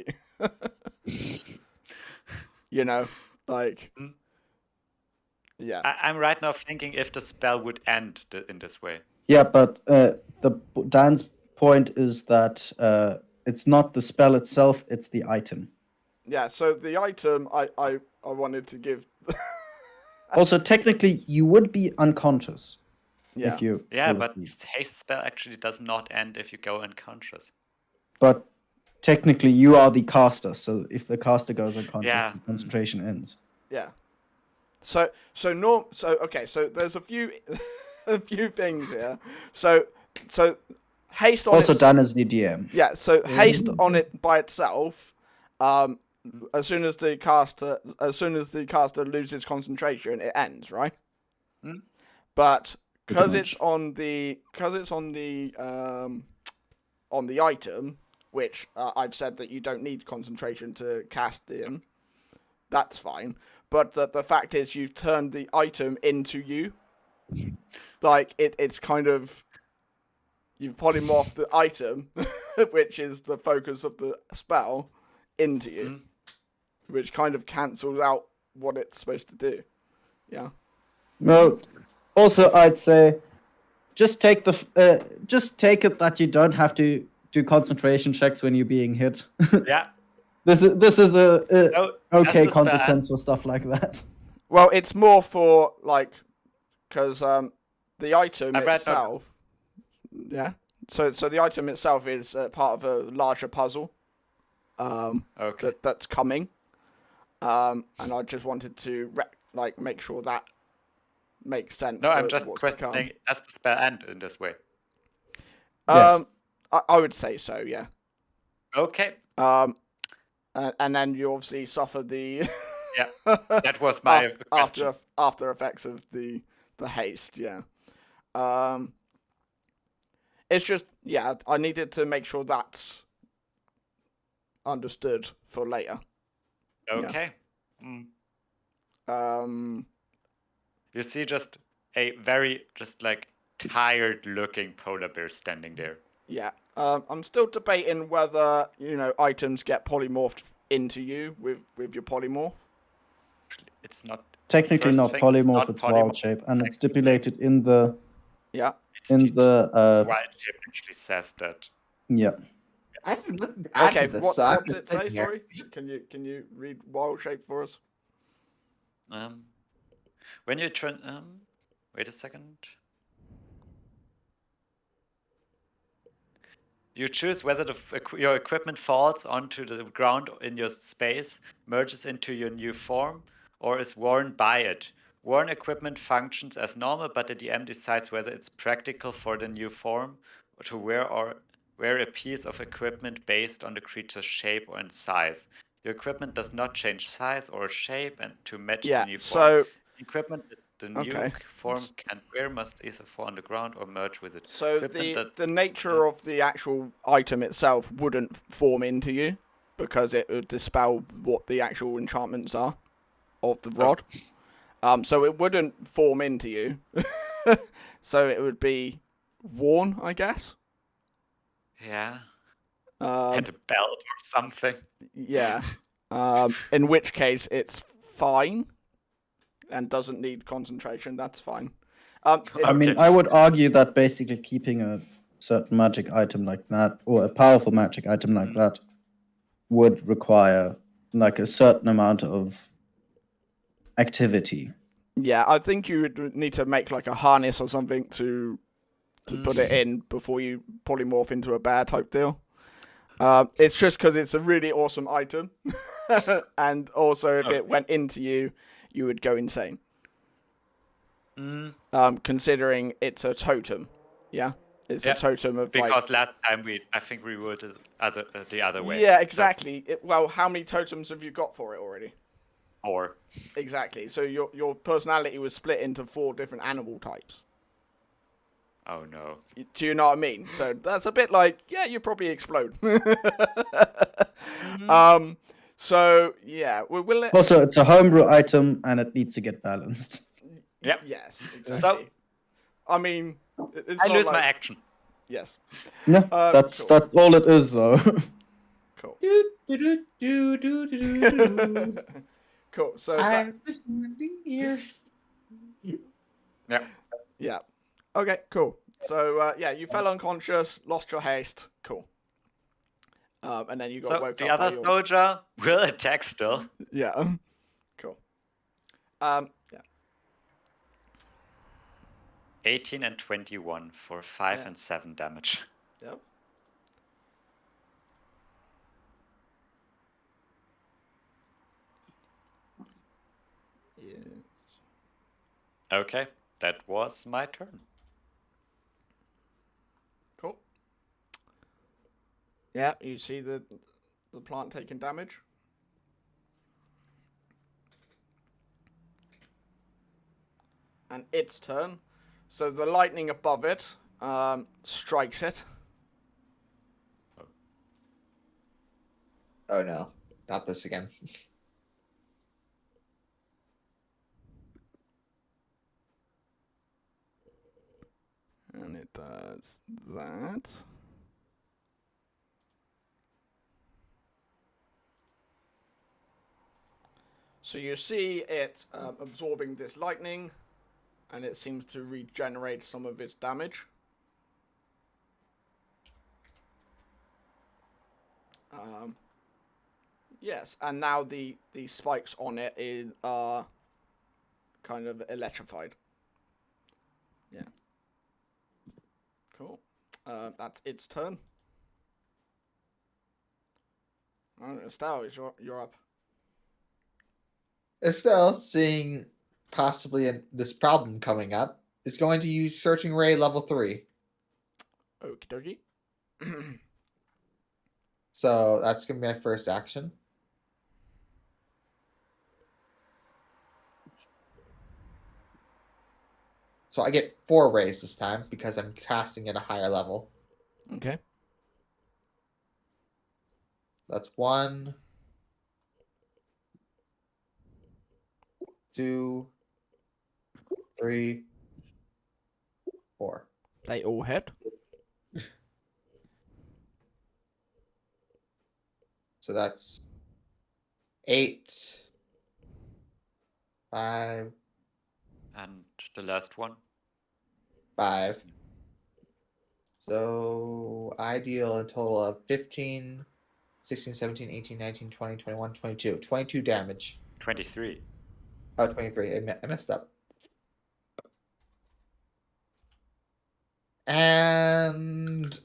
You know, like, yeah. I'm right now thinking if the spell would end in this way. Yeah, but Dan's point is that it's not the spell itself; it's the item. Yeah. So the item I wanted to give. Also, technically, you would be unconscious. Yeah. If you. But haste spell actually does not end if you go unconscious. But technically, you are the caster, so if the caster goes unconscious, the concentration ends. Yeah. So there's a few things here. So haste on also Dan is the DM. Yeah, so haste on it by itself, as soon as the caster loses concentration, it ends, right? But because it's on the item, which I've said that you don't need concentration to cast in, that's fine. But the fact is, you've turned the item into you. Like, it's kind of... You've polymorphed the item, which is the focus of the spell, into you. Which kind of cancels out what it's supposed to do. Yeah. Well, also, I'd say... Just take it that you don't have to do concentration checks when you're being hit. Yeah. This is a okay consequence for stuff like that. Well, it's more for like, because the item itself, yeah. So the item itself is part of a larger puzzle. That's coming. And I just wanted to make sure that makes sense. No, I'm just questioning. Does the spell end in this way? Yes. I would say so. Yeah. Okay. And then you obviously suffer the that was my after effects of the haste. Yeah. It's just I needed to make sure that's understood for later. Okay. Yeah. You see just a very tired looking polar bear standing there. Yeah. I'm still debating whether, items get polymorphed into you with your polymorph. It's not... Technically not polymorph, it's wild shape. And it's stipulated in the... Yeah. Wild shape actually says that. Okay, what's it say? Sorry? Can you read wild shape for us? When you Wait a second. You choose whether your equipment falls onto the ground in your space, merges into your new form, or is worn by it. Worn equipment functions as normal, but the DM decides whether it's practical for the new form to wear a piece of equipment based on the creature's shape and size. Your equipment does not change size or shape and to match the new form. So Equipment that the new form can wear must either fall on the ground or merge with it. So the nature of the actual item itself wouldn't form into you because it would dispel what the actual enchantments are of the rod. So it wouldn't form into you. So it would be worn, I guess. Yeah. And a belt or something. Yeah. In which case it's fine and doesn't need concentration. That's fine. I mean, I would argue that basically keeping a certain magic item like that, or a powerful magic item like that, would require like a certain amount of activity. Yeah, I think you would need to make like a harness or something to put it in before you polymorph into a bear type deal. It's just because it's a really awesome item, and also if it went into you, you would go insane. Considering it's a totem, yeah, it's a totem of because last time I think we were the other way. Yeah, exactly. Well, how many totems have you got for it already? 4. Exactly. So your personality was split into 4 different animal types. Oh no. Do you know what I mean? So that's a bit like, yeah, you probably explode. So yeah, we'll Also, it's a homebrew item and it needs to get balanced. Yeah. Yes, exactly. So, I mean, it's I lose my action. Yes. No, that's all it is, though. Cool. Do. Cool. So I'm just here. Yeah. Yeah. Okay. Cool. So yeah, you fell unconscious, lost your haste. Cool. And then you got woke up. The other soldier will attack still. Yeah. Cool. Yeah. 18 and 21 for 5 and 7 damage. Yep. Yes. Okay, that was my turn. Cool. Yeah, you see the plant taking damage. And its turn. So the lightning above it strikes it. Oh no, not this again. And it does that. So you see it absorbing this lightning, and it seems to regenerate some of its damage. Yes, and now the spikes on it are kind of electrified. Yeah. Cool. That's its turn. Estelle, you're up. Estelle, seeing possibly this problem coming up, is going to use Searching Ray level 3. Okie dokie. So that's going to be my first action. So I get 4 rays this time because I'm casting at a higher level. Okay. That's 1, 2, 3, 4. They all hit. So that's 8, 5, And the last one. 5. So I deal a total of 15, 16, 17, 18, 19, 20, 21, 22. 22 damage. 23. Oh, 23. I messed up. And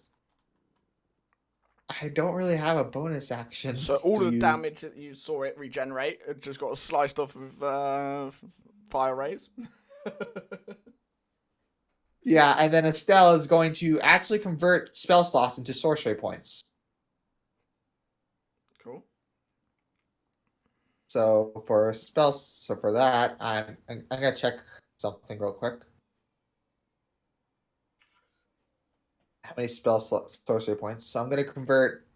I don't really have a bonus action. So all to the use. damage that you saw it regenerate, it just got sliced off with fire rays. Yeah, and then Estelle is going to actually convert spell slots into sorcery points. Cool. So for that, I'm gonna check something real quick. How many sorcery points? So I'm gonna convert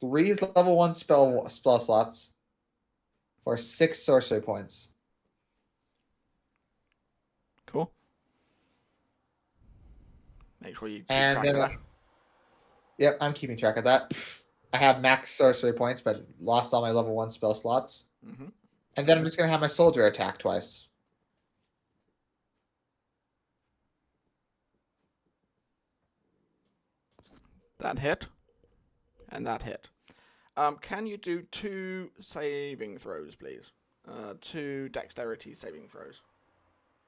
3 level 1 spell slots for 6 sorcery points. Cool. Make sure you keep And track of then, that. yep, I'm keeping track of that. I have max sorcery points, but lost all my level 1 spell slots. Mm-hmm. And then I'm just gonna have my soldier attack twice. That hit. And that hit. Can you do 2 saving throws, please? 2 dexterity saving throws.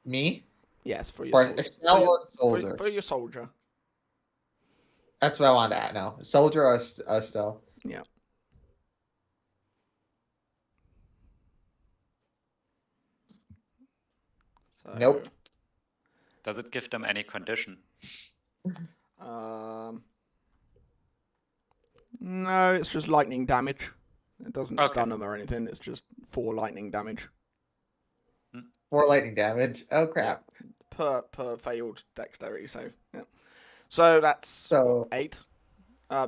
Me? Yes, for your For soldier. Estelle or soldier? For your soldier. That's what I wanted to add now. Soldier or Estelle? Yeah. So, Nope. Does it give them any condition? No, it's just lightning damage. It doesn't Okay. stun them or anything. It's just 4 lightning damage. 4 lightning damage. Oh crap. Yeah. Per failed dexterity save. Yeah. So that's So 8.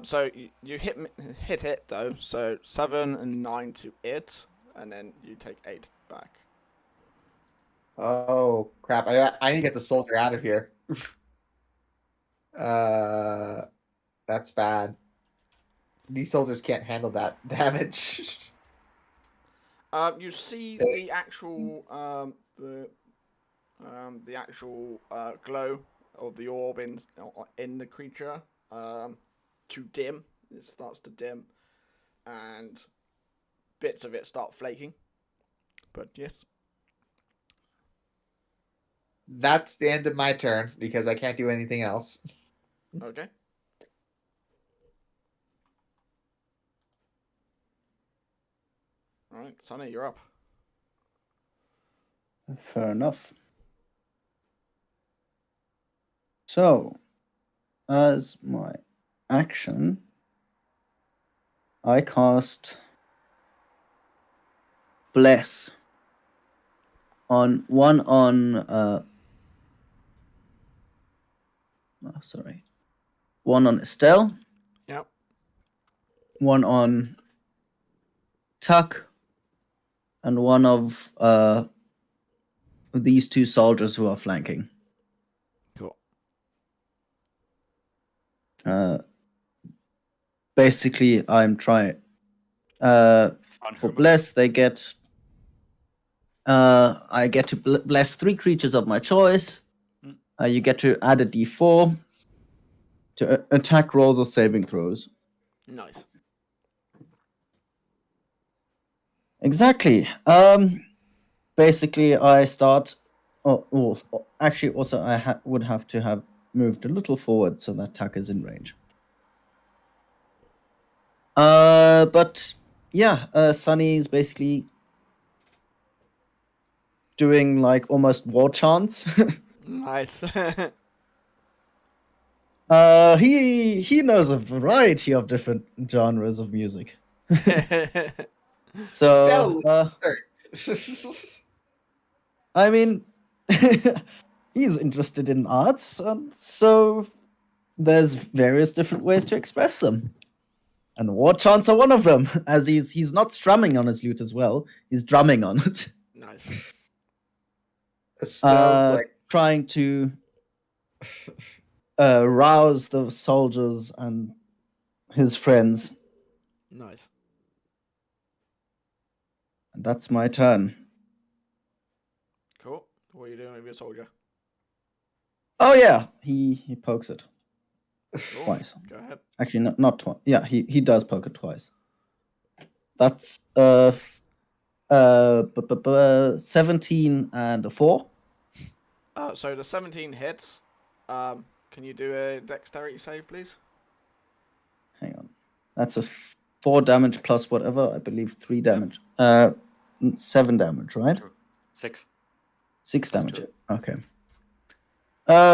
So you hit it though. So 7 and 9 to it, and then you take 8 back. oh crap. I need to get the soldier out of here. That's bad. These soldiers can't handle that damage. You see the actual the actual glow of the orb in the creature to dim. It starts to dim, and bits of it start flaking. But yes. That's the end of my turn because I can't do anything else. Okay. All right, Sonny, you're up. Fair enough. So, as my action, I cast Bless on one on one on Estelle. Yep. One on Tuck, and one of these 2 soldiers who are flanking. Cool. Basically, I'm trying. For Bless, they get. I get to bless 3 creatures of my choice. You get to add a d4 to attack rolls or saving throws. Nice. Exactly. Basically, I start. Actually, also I would have to have moved a little forward so that Tuck is in range. But yeah, Sunny is basically doing like almost war chants. Nice. He knows a variety of different genres of music. So I mean, he's interested in arts, and so there's various different ways to express them. And war chants are one of them, as he's not strumming on his lute as well, he's drumming on it. Nice. Trying to rouse the soldiers and his friends. Nice. And that's my turn. Cool. What are you doing with your soldier? Oh yeah, he pokes it. Cool. Twice. Go ahead. Actually, not twice. Yeah, he does poke it twice. That's 17 and a 4. So the 17 hits. Can you do a dexterity save, please? Hang on. That's a 4 damage plus whatever. I believe 3 damage. 7 damage, right? 6. 6 That's damage. true. Okay.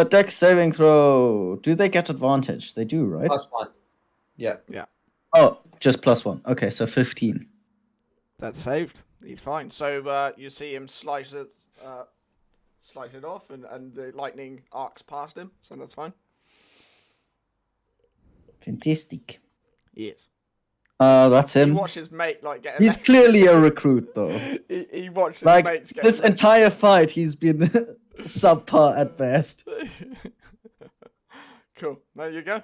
Dex saving throw. Do they get advantage? They do, right? +1. Yeah. Oh, just +1. Okay, so 15. That's saved. He's fine. So you see him slice it off, and the lightning arcs past him. So that's fine. Fantastic. Yes. That's He him. watched his mate get. He's clearly a recruit, though. he watched his Like, mates get. this entire fight, he's been subpar at best. Cool. There you go.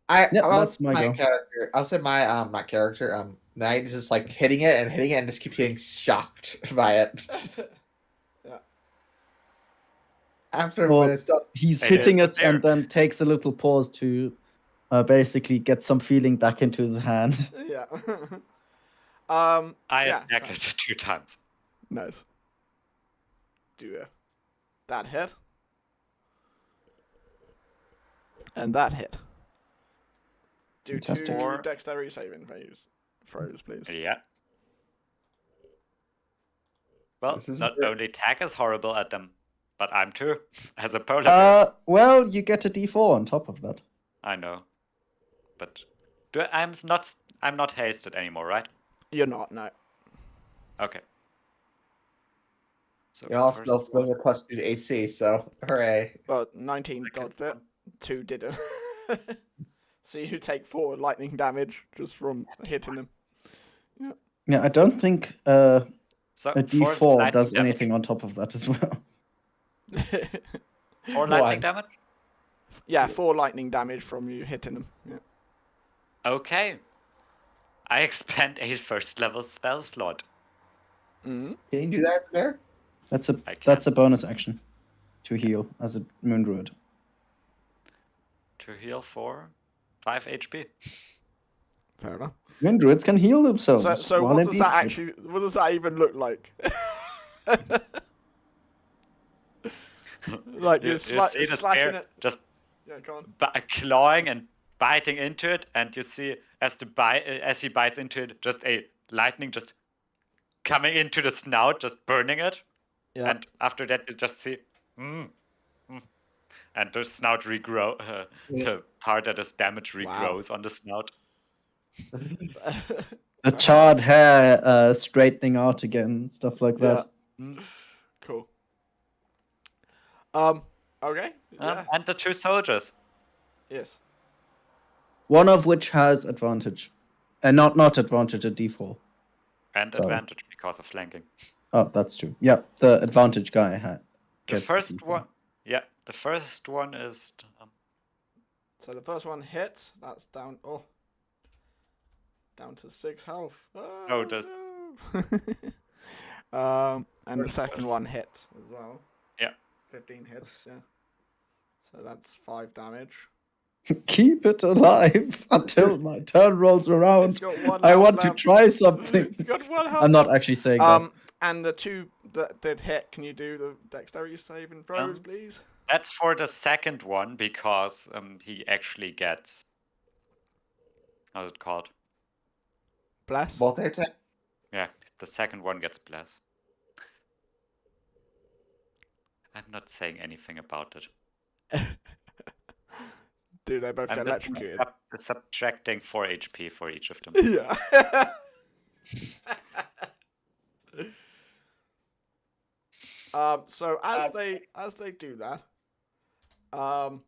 Yep, I'll that's say my go. character. I'll say my not character. Knight is just like hitting it and just keeps getting shocked by it. Yeah. After Well, when it stops, He's Hey, hitting it's it and then takes a little pause to basically get some feeling back into his hand. Yeah. I yeah. attack it 2 times. Nice. Do that hit. And that hit. Do Fantastic. 2 dexterity saving throws, please. Yeah. Well, This is not great. only Tack is horrible at them, but I'm too, as a polar bear. Well, you get a D4 on top of that. I know. But I'm not hasted anymore, right? You're not, no. Okay. So you all first still one- swing a +2 to AC, so hooray! Well, 19 dodged it. 2 didn't. So you take 4 lightning damage just from hitting him. Yeah, I don't think so a four D4 lightning does damage. anything on top of that as well. 4 lightning One. damage? Yeah, 4 lightning damage from you hitting him. Yeah. Okay. I expand a first level spell slot. Mm-hmm. Can you do that, Bear? That's a I can. that's a bonus action to heal as a moon druid. To heal for 5 HP. Fair enough. Moon druids can heal themselves. So while what in does that deep sleep. what does that even look like? Like You you're see the slashing bear it. just Yeah, go on. clawing and biting into it, and you see as he bites into it, just a lightning just coming into the snout, just burning it. Yeah. And after that, you just see, and the snout regrow. The part that is damaged regrows on the snout. The charred hair straightening out again, stuff like that. Cool. Okay. Yeah. And the 2 soldiers. Yes. One of which has advantage. And not advantage, a D4. And Sorry. advantage because of flanking. Oh, that's true. Yeah, the advantage guy The gets first D4. one, yeah, the first one is. So the first one hits. That's down. Oh. Down to 6 health. Oh, does- no. And the First second was- one hit as well. Yeah. 15 hits. Yeah. So that's 5 damage. Keep it alive until my turn rolls around. It's got 1 I health want to left. try something. It's got 1 health. I'm not left. actually saying that. And the 2 that did hit, can you do the dexterity saving throws, please? That's for the second one because he actually gets. How's it called? Bless. Multi-attack? Yeah, the second one gets bless. I'm not saying anything about it. Do they both I'm get just electrocuted? subtracting 4 HP for each of them. Yeah. So as they do that, the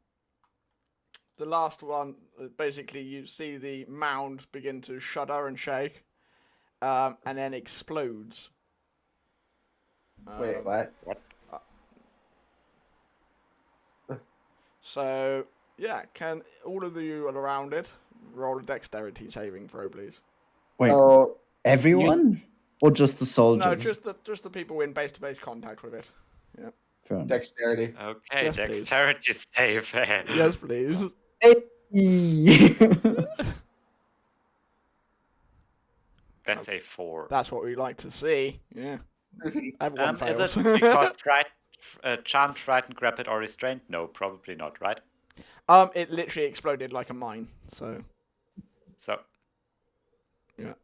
last one, basically you see the mound begin to shudder and shake, and then explodes. Wait, what? So yeah, can all of you around it roll a dexterity saving throw, please? Wait, Oh, everyone? Or just the soldiers? No, just the people in base-to-base contact with it. Yeah. Fair enough. dexterity. Okay, Yes, please. dexterity save. Yes, please. That's a 4. That's what we like to see. Yeah. Everyone Is fails. it because charmed, frightened, grappled, or restrained? No, probably not, right? It literally exploded like a mine. So So, yeah.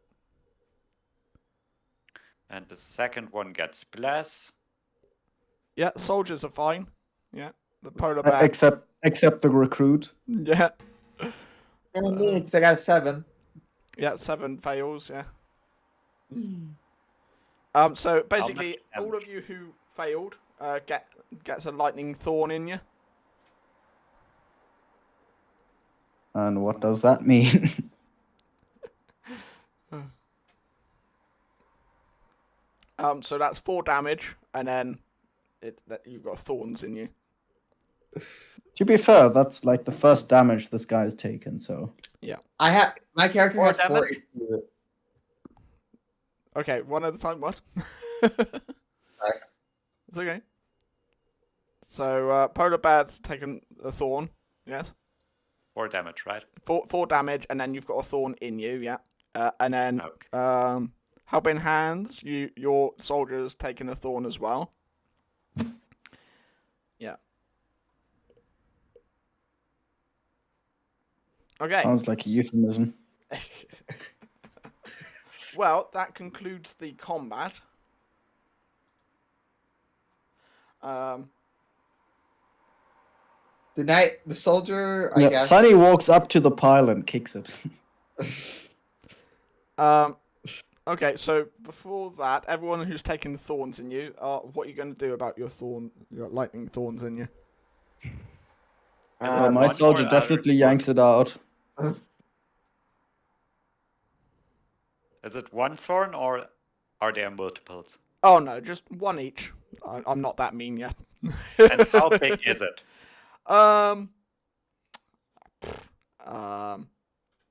and the second one gets bless. Yeah, soldiers are fine. Yeah, the polar bear. Except the recruit. Yeah. And me, because I got a 7. Yeah, 7 fails. Yeah. So basically, all of you who failed gets a lightning thorn in you. And what does that mean? So that's 4 damage, and then you've got thorns in you. To be fair, that's like the first damage this guy's taken. So yeah, my character has 4 damage? HP. Okay, one at a time. What? Right. It's okay. So polar bear's taken a thorn. Yes. 4 damage, right? 4 damage, and then you've got a thorn in you. Yeah. And then helping hands, your soldier's taken a thorn as well. Yeah. Okay. sounds like a euphemism. Well, that concludes the combat. The soldier, I guess. Sunny walks up to the pile and kicks it. Okay, so before that, everyone who's taken the thorns in you, what are you going to do about your lightning thorns in you? My soldier definitely yanks it out. Is it one thorn or are there multiples? Oh no, just one each. I'm not that mean yet. And how big is it?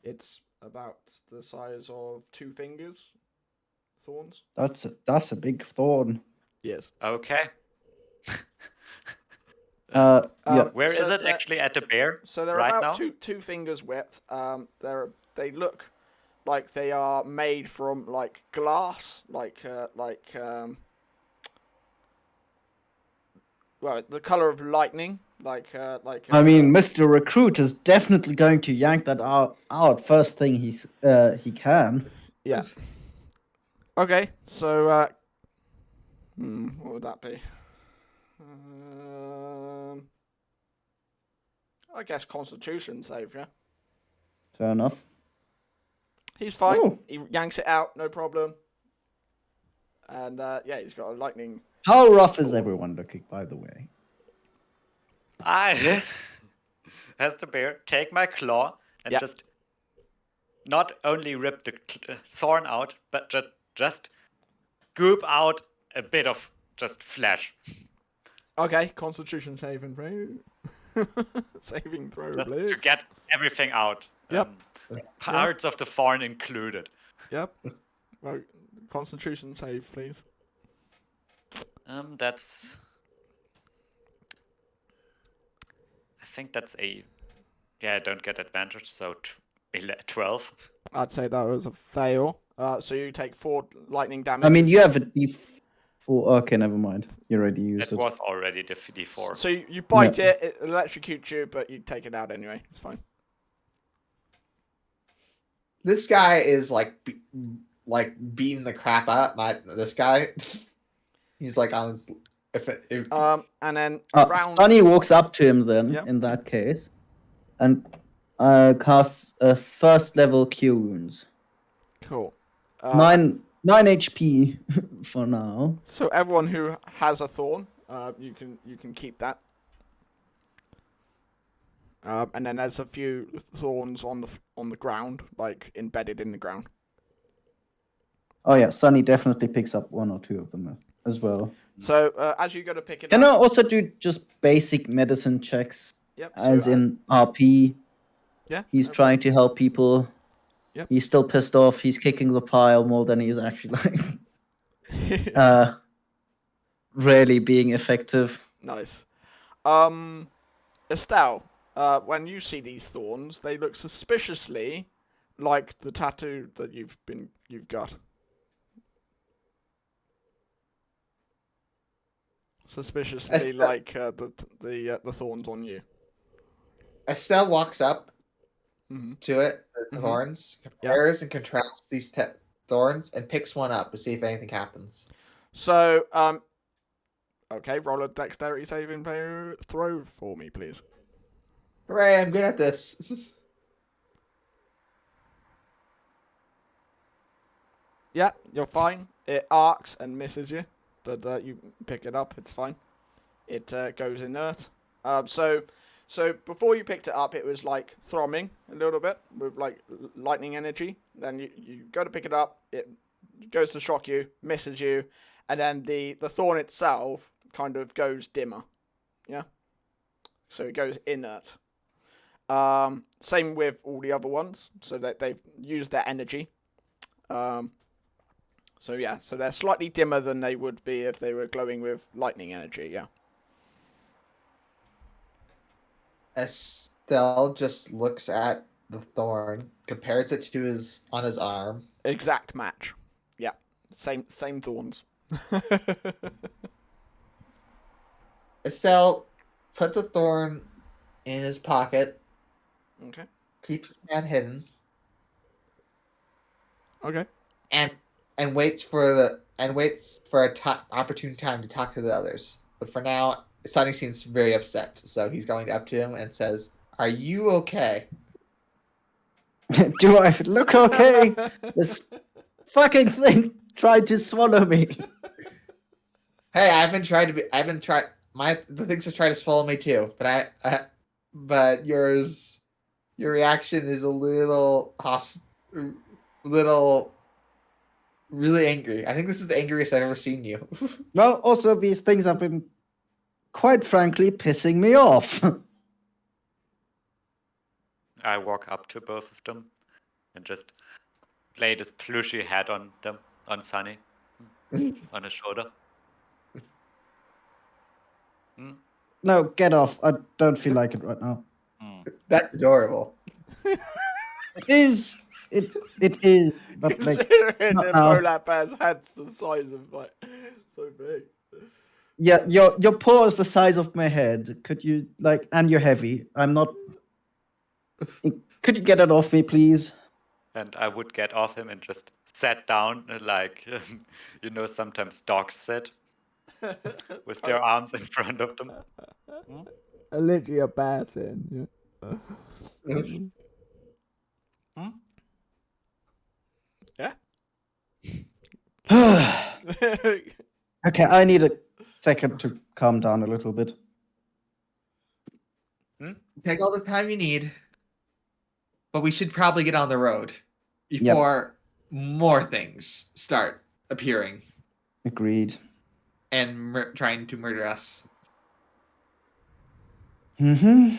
It's about the size of 2 fingers. Thorns. That's a big thorn. Yes. Okay. Yeah. Where is it actually at the bear? So they're right about now? two fingers width. They look like they are made from like glass, well, the color of lightning, I mean, Mr. Recruit is definitely going to yank that out first thing he can. Yeah. Okay, so what would that be? I guess Constitution save, yeah. Fair enough. He's fine. Oh. He yanks it out, no problem. And yeah, he's got a lightning. How rough is everyone looking, by the way? I, as the bear, take my claw and just not only rip the thorn out, but just scoop out a bit of just flesh. Okay, Constitution saving throw. Saving throw, Just please. to get everything out. Yep. Parts of the thorn included. Yep. Well, Constitution save, please. That's. I think that's a. Yeah, I don't get advantage, so 12. I'd say that was a fail. So you take 4 lightning damage. I mean, you have a D4. Okay, never mind. You already used It it. was already the D4. So you bite it electrocutes you, but you take it out anyway. It's fine. This guy is like beating the crap out this guy. He's like on his. And then Sunny walks up to him then, in that case, and casts a first level Cure Wounds. Cool. 9 HP for now. So everyone who has a thorn, you can keep that. And then there's a few thorns on the ground, like embedded in the ground. Oh yeah, Sunny definitely picks up 1 or 2 of them as well. So as you go to pick it Can up, I also do just basic medicine checks? Yep. As in RP. Yeah. He's trying to help people. Yep. He's still pissed off. He's kicking the pile more than he's actually like really being effective. Nice. Estelle, when you see these thorns, they look suspiciously like the tattoo that you've got. suspiciously like the thorns on you. Estelle walks up Mhm. to it, the Mhm. thorns, Yeah. compares and contrasts these thorns, and picks one up to see if anything happens. So, okay, roll a dexterity saving throw for me, please. Hooray, I'm good at this. Yeah, you're fine. It arcs and misses you, but you pick it up. It's fine. It goes inert. So before you picked it up, it was like thrumming a little bit with like lightning energy. Then you go to pick it up, it goes to shock you, misses you, and then the thorn itself kind of goes dimmer. Yeah. So it goes inert. Same with all the other ones, so that they've used their energy. So yeah, so they're slightly dimmer than they would be if they were glowing with lightning energy, yeah. Estelle just looks at the thorn, compares it to his arm. Exact match. Yeah. Same thorns. Estelle puts a thorn in his pocket, Okay. keeps his hand hidden, Okay. and waits for a opportune time to talk to the others. But for now, Sonny seems very upset, so he's going up to him and says, "Are you okay?" Do I look okay? This fucking thing tried to swallow me. Hey, the things have tried to swallow me too, but your reaction is a little really angry. I think this is the angriest I've ever seen you. Well, also these things have been, quite frankly, pissing me off. I walk up to both of them and just lay this plushy head on them, on Sunny, on his shoulder. No, get off. I don't feel like it right now. That's adorable. It is. It is. But like, Considering not the now. polar bear's head's the size of like so big. Yeah, your paw is the size of my head. Could you like, and you're heavy. I'm not. Could you get it off me, please? And I would get off him and just sat down like, sometimes dogs sit with their arms in front of them. Literally a bear sin. Yeah. Okay, I need a second to calm down a little bit. Take all the time you need, but we should probably get on the road before more things start appearing Agreed. and trying to murder us. Mm-hmm.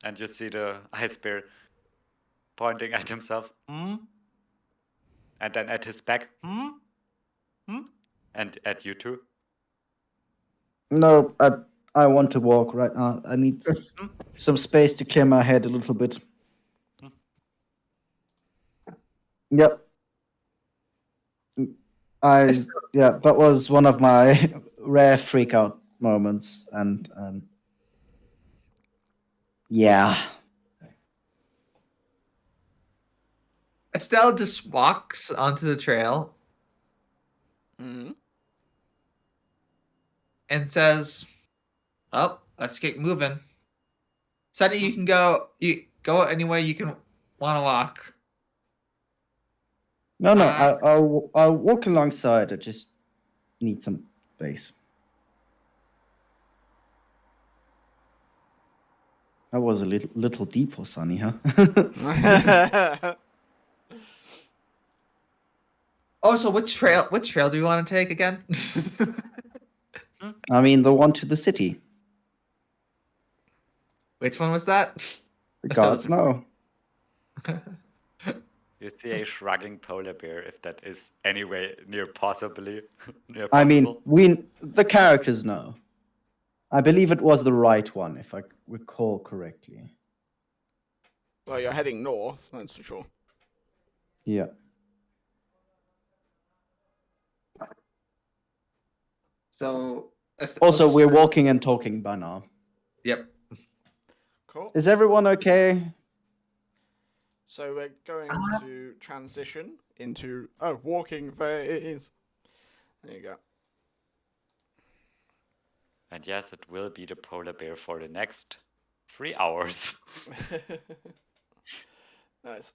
And you see the ice bear pointing at himself. And then at his back. And at you too. No, I want to walk right now. I need some space to clear my head a little bit. Yep. That was one of my rare freak out moments, and yeah. Estelle just walks onto the trail and says, "Oh, let's get moving." Sunny, you can go. You go any way you can want to walk. No, I'll walk alongside. I just need some space. That was a little deep for Sunny, huh? Oh, so which trail do you want to take again? I mean, the one to the city. Which one was that? The gods know. You see a shrugging polar bear, if that is anyway near possibly. near I mean, possible. the characters know. I believe it was the right one, if I recall correctly. Well, you're heading north, that's for sure. Yeah. So Also, we're walking and talking by now. Yep. Cool. Is everyone okay? So we're going to transition into walking phase. There you go. And yes, it will be the polar bear for the next 3 hours. Nice.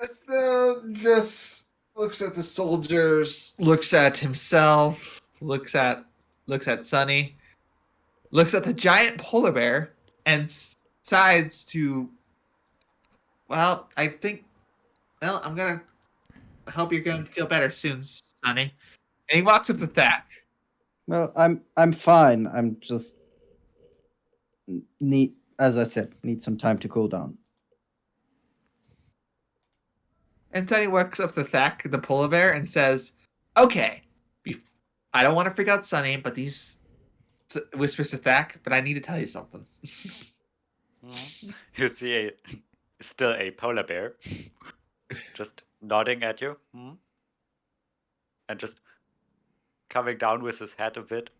Estelle just looks at the soldiers, looks at himself, looks at Sunny, looks at the giant polar bear, and decides to. Well, I think. Well, I hope you're gonna feel better soon, Sunny. And he walks up to Thack. Well, I'm fine. I'm just as I said, need some time to cool down. And Sunny walks up to Thack, the polar bear, and says, "Okay, I don't want to freak out Sunny, but these whispers to Thack, but I need to tell you something." You see still a polar bear just nodding at you and just coming down with his head a bit.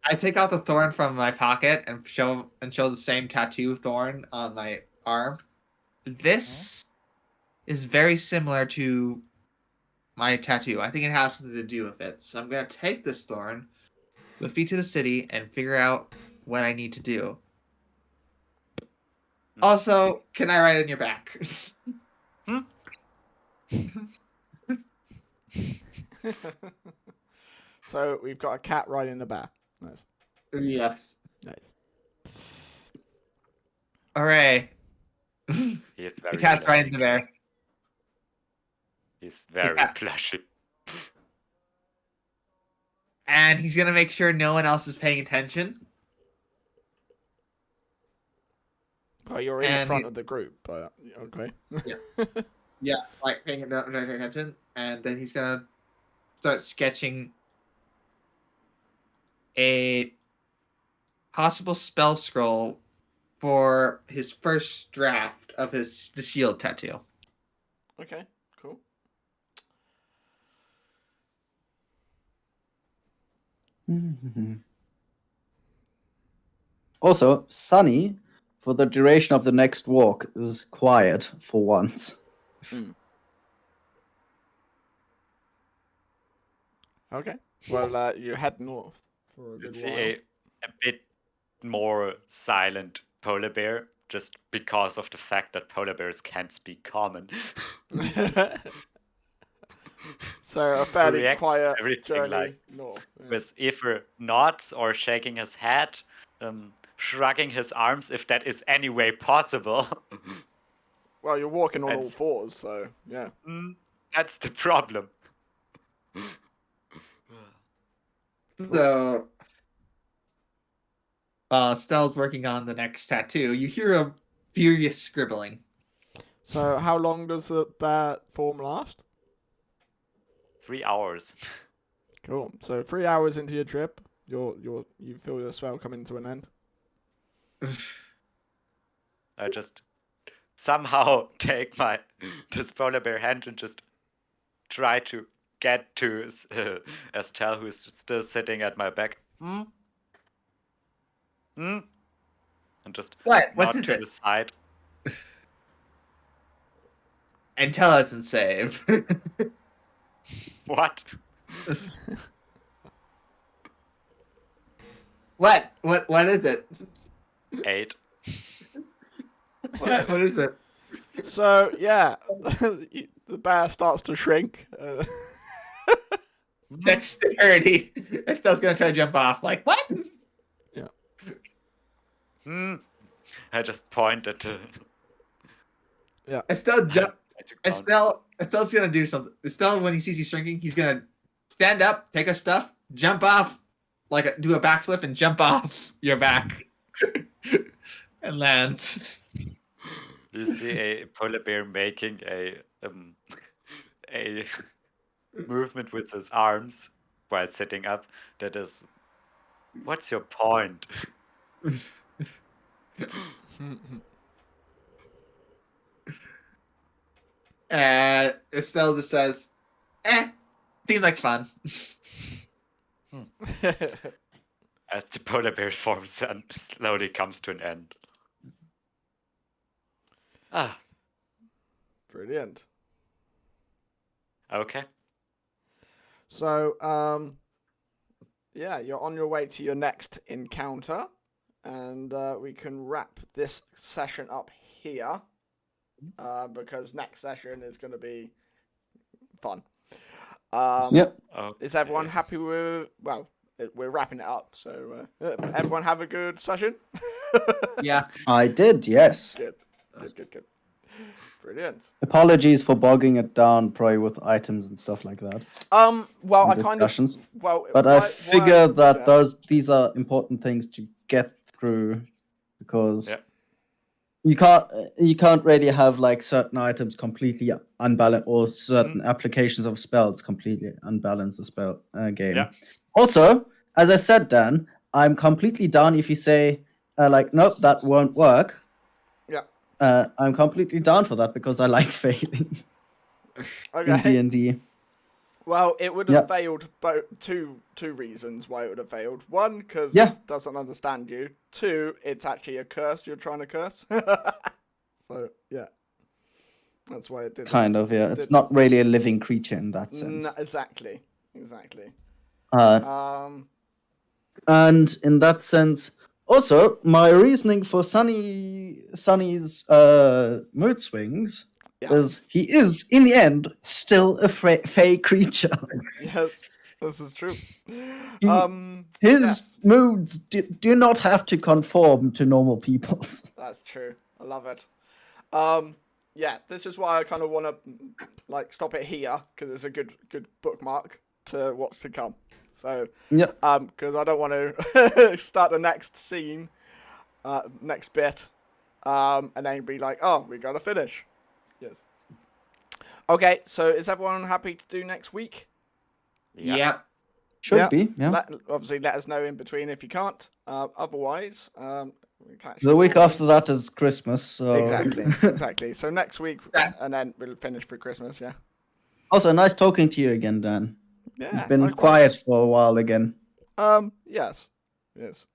I take out the thorn from my pocket and show the same tattoo thorn on my arm. This is very similar to my tattoo. I think it has something to do with it. So I'm gonna take this thorn with me to the city and figure out what I need to do. Also, can I write it in your back? So we've got a cat riding the bear. Nice. Yes. Nice. Hooray. He's very The cat's riding the bear. He's very plushy. And he's gonna make sure no one else is paying attention. Well, you're in the front of the group, but okay. Yeah, like paying attention. And then he's gonna start sketching a possible spell scroll for his first draft of the shield tattoo. Okay, cool. Also, Sunny, for the duration of the next walk, is quiet for once. Okay. Well, you head north for a good It's while. a bit more silent polar bear, just because of the fact that polar bears can't speak common. So a fairly React quiet everything journey like north. Yeah. with either nods or shaking his head, shrugging his arms if that is any way possible. Well, you're walking on And- all fours, so yeah. That's the problem. So, Stell's working on the next tattoo. You hear a furious scribbling. So how long does the bear form last? 3 hours. Cool. So 3 hours into your trip, you feel your spell coming to an end. I just somehow take this polar bear hand and just try to get to Estelle, who is still sitting at my back. And just What? nod What is to it? the side. Intelligence save. What? What is it? 8. What is it? So yeah, the bear starts to shrink. Dexterity. Estelle's gonna try to jump off. Like, what? I just pointed to. Estelle's gonna do something. Estelle, when he sees you shrinking, he's gonna stand up, take a stuff, jump off, do a backflip and jump off your back, and land. You see a polar bear making a movement with his arms while sitting up. That is, what's your point? Estelle just says, seems like fun. As the polar bear forms and slowly comes to an end. Ah, Brilliant. okay. So, yeah, you're on your way to your next encounter, and we can wrap this session up here, because next session is going to be fun. Yep. Is everyone happy with? Well, we're wrapping it up, so everyone have a good session. Yeah. I did, yes. Good. Brilliant. Apologies for bogging it down, probably with items and stuff like that. Well, I and kind of. discussions. Well, But I figure that yeah. these are important things to get through, because Yeah. you can't really have like certain items completely unbalanced, or certain applications of spells completely unbalance the spell game. Yeah. Also, as I said, Dan, I'm completely down if you say like, nope, that won't work. Yeah. I'm completely down for that, because I like failing in Okay. D&D. Well, it would have failed two reasons why it would have failed. One, because it doesn't understand you. Two, it's actually a curse you're trying to curse. So, yeah. That's why it did. Kind of, yeah. It's not really a living creature in that sense. Exactly. And in that sense, also, my reasoning for Sunny's mood swings is he is, in the end, still a fey creature. Yes, this is true. His moods do not have to conform to normal people's. That's true. I love it. Yeah, this is why I kind of want to like stop it here, because it's a good bookmark to what's to come. So, because I don't want to start the next scene, next bit, and then be like, oh, we got to finish. Yes. Okay, so is everyone happy to do next week? Yeah. Should be, yeah. Obviously, let us know in between if you can't. Otherwise, the week after that is Christmas. So. Exactly. So next week, and then we'll finish for Christmas, yeah. Also, nice talking to you again, Dan. Yeah. You've been quiet for a while again. Yes. It's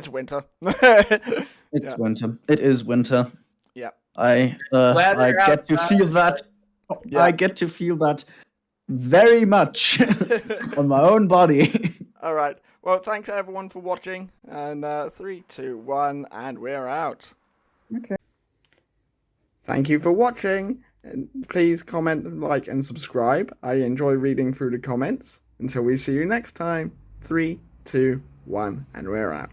winter. It's winter. It is winter. Yeah. I get to feel that. Yeah. I get to feel that very much on my own body. All right. Well, thanks everyone for watching. And 3, 2, 1, and we're out. Okay. Thank you for watching. And please comment, like, and subscribe. I enjoy reading through the comments. Until we see you next time. 3, 2, 1, and we're out.